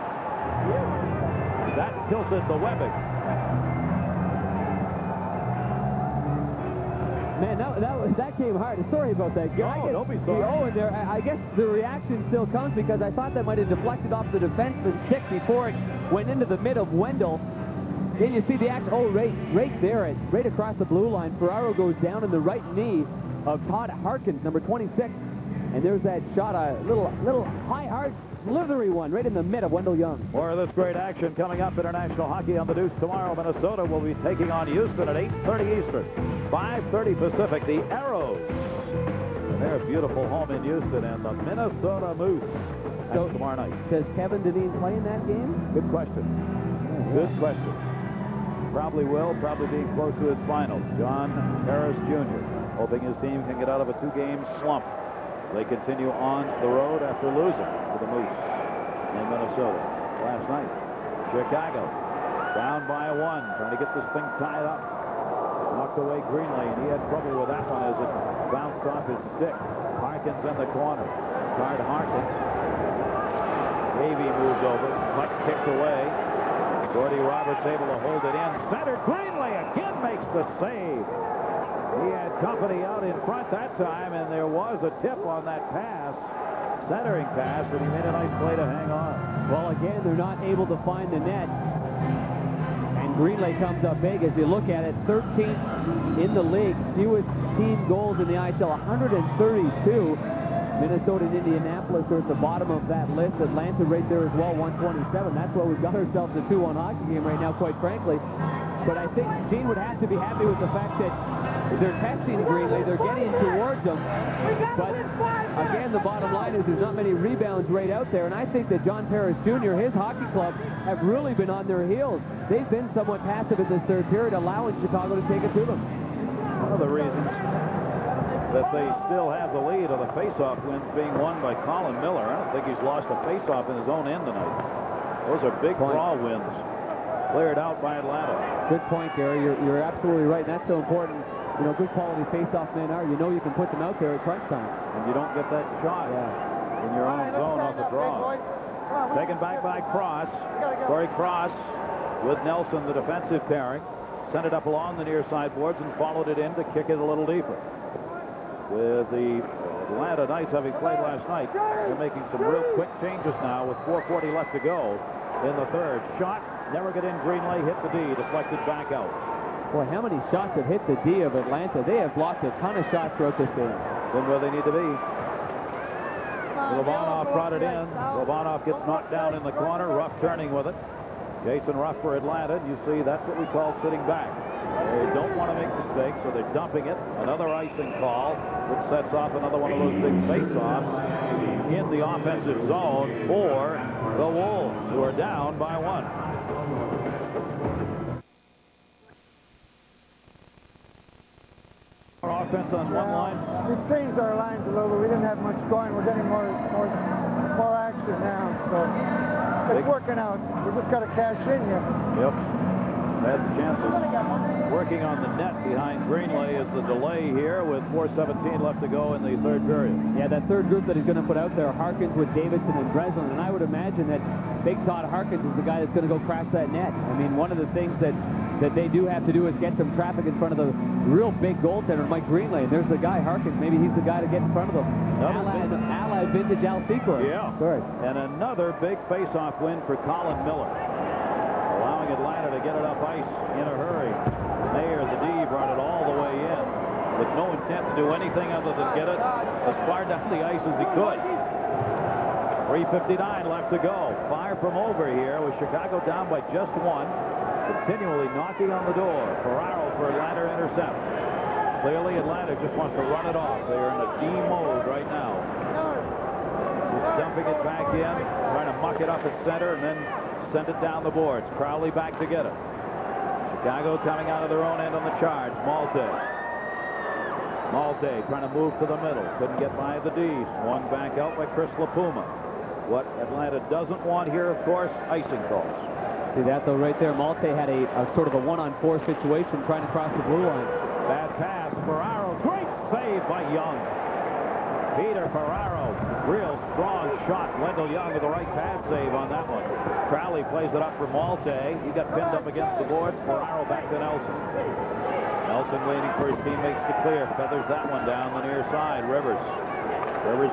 That tilted the webbing. Man, that came hard. Sorry about that, Gary. No, don't be sorry. And there, I guess the reaction still comes because I thought that might have deflected off the defenseman's stick before it went into the mid of Wendell. Then you see the action. Oh, right there, right across the blue line. Ferraro goes down in the right knee of Todd Harkins, number 26. And there's that shot, a little high, hard, slithery one right in the mid of Wendell Young. More of this great action coming up. International hockey on the Deuce tomorrow. Minnesota will be taking on Houston at 8:30 Eastern, 5:30 Pacific. The Arrows. And their beautiful home in Houston, and the Minnesota Moose. That's tomorrow night. Does Kevin Dineen play in that game? Good question. Good question. Probably will. Probably being close to his final. John Harris Jr. hoping his team can get out of a 2-game slump. They continue on the road after losing to the Moose in Minnesota last night. Chicago down by 1, trying to get this thing tied up. Knocked away Greenlay, and he had trouble with that one as it bounced off his stick. Harkins in the corner. Card Harkins. Davey moved over. Puck kicked away. Gordy Roberts able to hold it in. Center. Greenlay again makes the save. He had company out in front that time, and there was a tip on that pass, centering pass, but he made a nice play to hang on. Well, again, they're not able to find the net. And Greenlay comes up big as you look at it. 13th in the league, fewest team goals in the IHL, 132. Minnesota and Indianapolis are at the bottom of that list. Atlanta right there as well, 127. That's why we've got ourselves a 2-1 hockey game right now, quite frankly. But I think Gene would have to be happy with the fact that they're testing Greenlay. They're getting towards him. But, again, the bottom line is there's not many rebounds right out there. And I think that John Paris Jr., his hockey club, have really been on their heels. They've been somewhat passive in this third period, allowing Chicago to take it to them. One of the reasons that they still have the lead of the face-off wins being won by Colin Miller. I don't think he's lost a face-off in his own end tonight. Those are big draw wins. Cleared out by Atlanta. Good point, Gary. You're absolutely right. And that's so important. You know, good quality face-off men are. You know you can put them out there at crunch time. And you don't get that shot in your own zone off the draw. Taken back by Cross. Corey Cross with Nelson, the defensive pairing. Sent it up along the near side boards and followed it in to kick it a little deeper. With the Atlanta Knights having played last night, they're making some real quick changes now with 4:40 left to go in the third. Shot, never get in. Greenlay hit the D, deflected back out. Boy, how many shots have hit the D of Atlanta? They have blocked a ton of shots throughout this game. Been where they need to be. Lovanov brought it in. Lovanov gets knocked down in the corner. Ruff turning with it. Jason Ruff for Atlanta. You see, that's what we call sitting back. They don't want to make mistakes, so they're dumping it. Another icing call, which sets off another one of those big face-offs in the offensive zone for the Wolves, who are down by 1. Our offense on one line. We changed our lines a little bit. We didn't have much going. We're getting more action now. So it's working out. We just got to cash in here. Yep. Bad chances. Working on the net behind Greenlay is the delay here with 4:17 left to go in the third period. Yeah, that third group that he's going to put out there, Harkins with Davidson and Breslin, and I would imagine that Big Todd Harkins is the guy that's going to go crash that net. I mean, one of the things that they do have to do is get some traffic in front of the real big goaltender, Mike Greenlay. And there's the guy, Harkins. Maybe he's the guy to get in front of them. Allied vintage Al Secor. Yeah. Sorry. And another big face-off win for Colin Miller, allowing Atlanta to get it up ice in a hurry. Mayer, the D, brought it all the way in with no intent to do anything other than get it as far down the ice as he could. 3:59 left to go. Fire from over here with Chicago down by just one. Continually knocking on the door. Ferraro for Atlanta intercept. Clearly Atlanta just wants to run it off. They're in a D mode right now. Just dumping it back in, trying to muck it up at center and then send it down the boards. Crowley back to get it. Chicago coming out of their own end on the charge. Malte trying to move to the middle. Couldn't get by the D. Swung back out by Chris LaPuma. What Atlanta doesn't want here, of course, icing calls. See that, though, right there. Malte had a sort of a 1-on-4 situation trying to cross the blue line. Bad pass. Ferraro. Great save by Young. Peter Ferraro. Real strong shot. Wendell Young with the right pad save on that one. Crowley plays it up for Malte. He got pinned up against the boards. Ferraro back to Nelson. Nelson waiting for his teammates to clear. Feathers that one down the near side. Rivers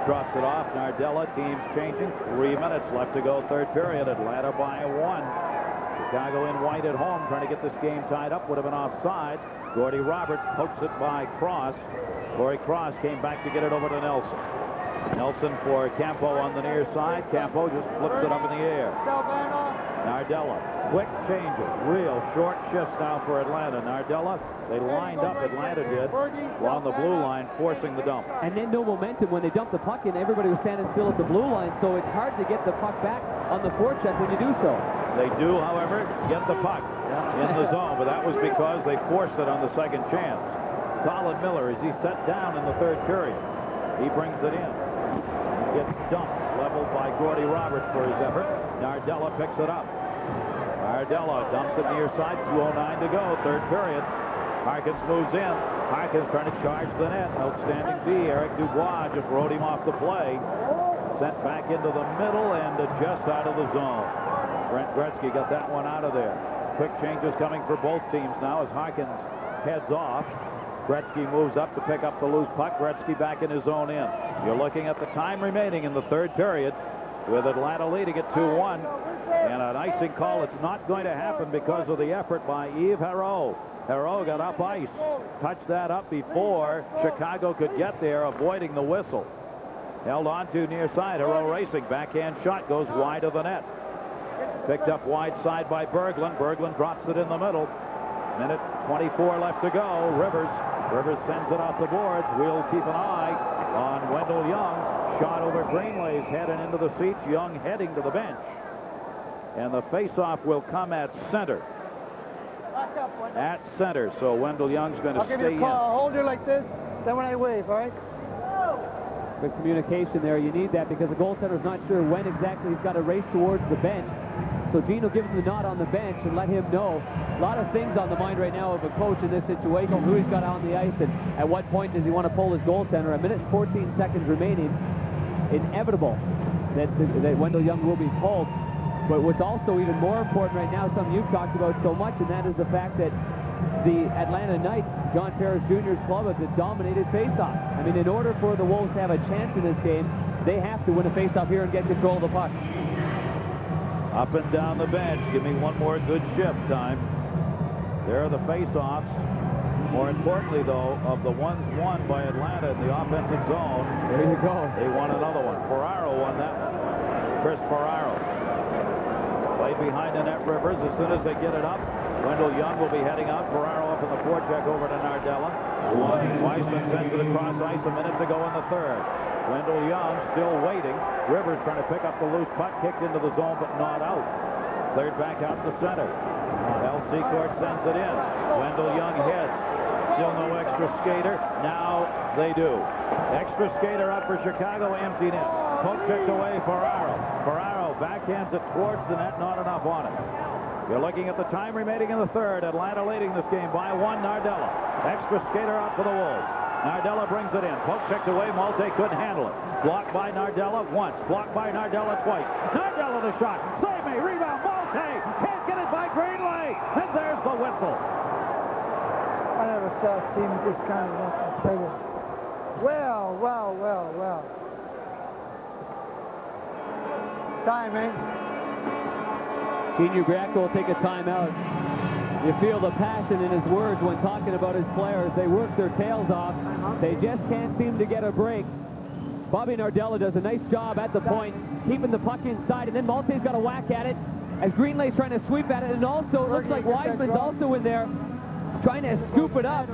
drops it off. Nardella, teams changing. 3 minutes left to go, third period. Atlanta by 1. Chicago in white at home, trying to get this game tied up. Would have been offside. Gordy Roberts pokes it by Cross. Corey Cross came back to get it over to Nelson. Nelson for Campo on the near side. Campo just flips it up in the air. Nardella, quick changes. Real short shifts now for Atlanta. Nardella, they lined up, Atlanta did, along the blue line, forcing the dump. And then no momentum when they dumped the puck in. Everybody was standing still at the blue line, so it's hard to get the puck back on the forecheck when you do so. They do, however, get the puck in the zone, but that was because they forced it on the second chance. Colin Miller, as he set down in the third period, he brings it in. He gets dumped, leveled by Gordy Roberts for his effort. Nardella picks it up. Nardella dumps it near side, 2:09 to go, third period. Harkins moves in. Harkins trying to charge the net. Outstanding D. Eric Dubois just rode him off the play. Sent back into the middle and just out of the zone. Brent Gretzky got that one out of there. Quick changes coming for both teams now as Harkins heads off. Gretzky moves up to pick up the loose puck. Gretzky back in his own end. You're looking at the time remaining in the third period with Atlanta leading at 2-1. And an icing call, it's not going to happen because of the effort by Yves Herreau. Herreau got up ice, touched that up before Chicago could get there, avoiding the whistle. Held on to near side. Herreau racing. Backhand shot goes wide of the net. Picked up wide side by Berglund. Berglund drops it in the middle. Minute 24 left to go. Rivers sends it off the boards. We'll keep an eye on Wendell Young. Shot over Greenway's head and into the seats. Young heading to the bench. And the faceoff will come at center. At center. So Wendell Young's going to stay in. I'll give you a call. I'll hold you like this. Then when I wave, all right? Good communication there. You need that because the goaltender's not sure when exactly he's got to race towards the bench. So Gino gives him the nod on the bench and let him know. A lot of things on the mind right now of a coach in this situation. Who he's got on the ice and at what point does he want to pull his goaltender. A minute and 14 seconds remaining. Inevitable that Wendell Young will be pulled. But what's also even more important right now, something you've talked about so much, and that is the fact that the Atlanta Knights, John Ferris Jr.'s club, has a dominated faceoff. I mean, in order for the Wolves to have a chance in this game, they have to win a faceoff here and get control of the puck. Up and down the bench. Give me one more good shift time. There are the faceoffs. More importantly, though, of the ones won by Atlanta in the offensive zone. There you go. They won another one. Ferraro won that one. Chris Ferraro. Played behind the net. Rivers. As soon as they get it up, Wendell Young will be heading out. Ferraro up in the forecheck over to Nardella. Weissman sends it across ice a minute to go in the third. Wendell Young still waiting. Rivers trying to pick up the loose puck, kicked into the zone but not out. Cleared back out to center. Al Secord sends it in. Wendell Young heads. Still no extra skater. Now they do. Extra skater up for Chicago, empty net. Poke kicked away Ferraro. Ferraro backhands it towards the net, not enough on it. You're looking at the time remaining in the third. Atlanta leading this game by 1. Nardella. Extra skater out for the Wolves. Nardella brings it in. Poke checked away. Malte couldn't handle it. Blocked by Nardella once. Blocked by Nardella twice. Nardella the shot. Save me. Rebound. Malte. Can't get it by Greenway. And there's the whistle. I never saw a team this kind of trouble. Well. Time, eh? Senior Graco will take a timeout. You feel the passion in his words when talking about his players. They work their tails off. They just can't seem to get a break. Bobby Nardella does a nice job at the point, keeping the puck inside, and then Malte's got a whack at it as Greenlay's trying to sweep at it, and also it looks like Wiseman's also in there trying to scoop it up,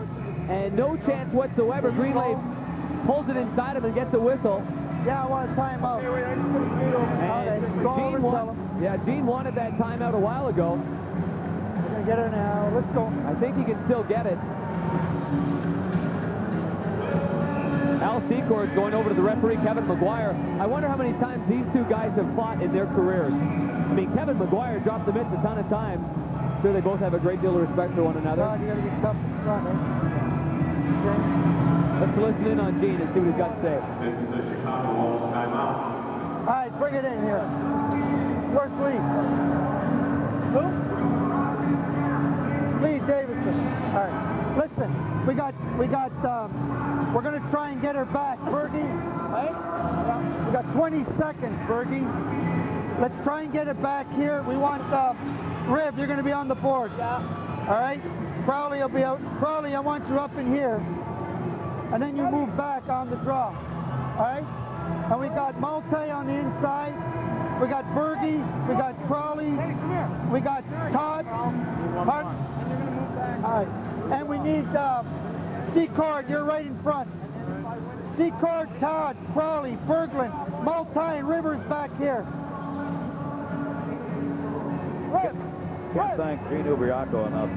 and no chance whatsoever. Greenlay pulls it inside him and gets a whistle. Yeah, I want a timeout. And Gene wanted that timeout a while ago. We're going to get her now. Let's go. I think he can still get it. Al Secord's going over to the referee, Kevin McGuire. I wonder how many times these two guys have fought in their careers. I mean, Kevin McGuire dropped the mitts a ton of times. I'm sure they both have a great deal of respect for one another. You got to get tough in front, eh? Let's listen in on Gene and see what he's got to say. This is the Chicago Wolves timeout. All right, bring it in here. Where's Lee? Who? Lee Davidson. All right. Listen, we're going to try and get her back. Bergie, right? We got 20 seconds, Bergie. Let's try and get it back here. We want, Riv, you're going to be on the board. Yeah. All right? Crowley will be out. Crowley, I want you up in here. And then you move back on the draw. All right? And we got Malte on the inside. We got Bergie. We got Crowley. We got Todd. Hart. All right. And we need Secord. You're right in front. Secord, Todd, Crowley, Berglund, Malte, and Rivers back here. Can't thank Gene Ubriaco enough.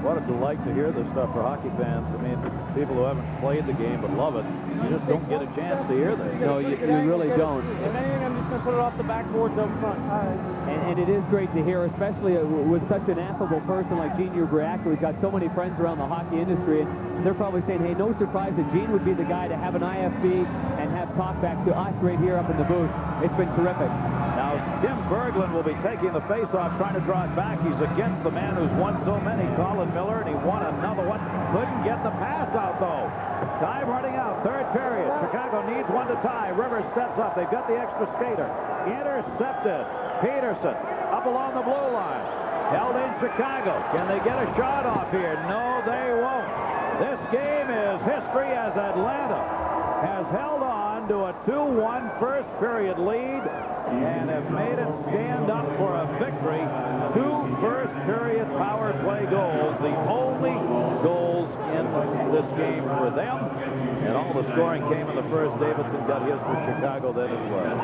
What a delight to hear this stuff for hockey fans. I mean, people who haven't played the game but love it, you just don't get a chance to hear this. No, you really don't. If anything, I'm just going to put it off the backboards up front. All right. And it is great to hear, especially with such an affable person like Gene Ubriaco. He's got so many friends around the hockey industry, and they're probably saying, hey, no surprise that Gene would be the guy to have an IFB and have talk back to us right here up in the booth. It's been terrific. Now, Tim Berglund will be taking the face-off, trying to draw it back. He's against the man who's won so many, Colin Miller, and he won another one. Couldn't get the pass out, though. Time running out, third period. Chicago needs one to tie. Rivers steps up. They've got the extra skater. Intercepted. Peterson up along the blue line. Held in Chicago. Can they get a shot off here? No, they won't. This game is history as Atlanta has held on to a 2-1 first period lead and have made it stand up for a victory. 2 first period power play goals, the only goals in this game for them. And all the scoring came in the first. Davidson got his for Chicago then as well.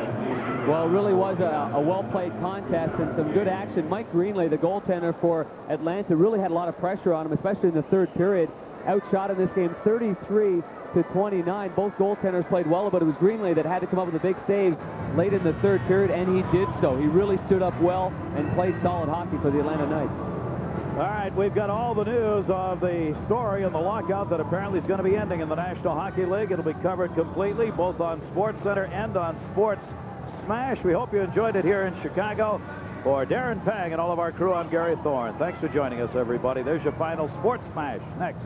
Well, it really was a well-played contest and some good action. Mike Greenlay, the goaltender for Atlanta, really had a lot of pressure on him, especially in the third period. Outshot in this game 33-29. Both goaltenders played well, but it was Greenlay that had to come up with a big save late in the third period, and he did so. He really stood up well and played solid hockey for the Atlanta Knights. All right, we've got all the news of the story and the lockout that apparently is going to be ending in the National Hockey League. It'll be covered completely, both on SportsCenter and on Sports Smash. We hope you enjoyed it here in Chicago. For Darren Pang and all of our crew, I'm Gary Thorne. Thanks for joining us, everybody. There's your final Sports Smash. Next.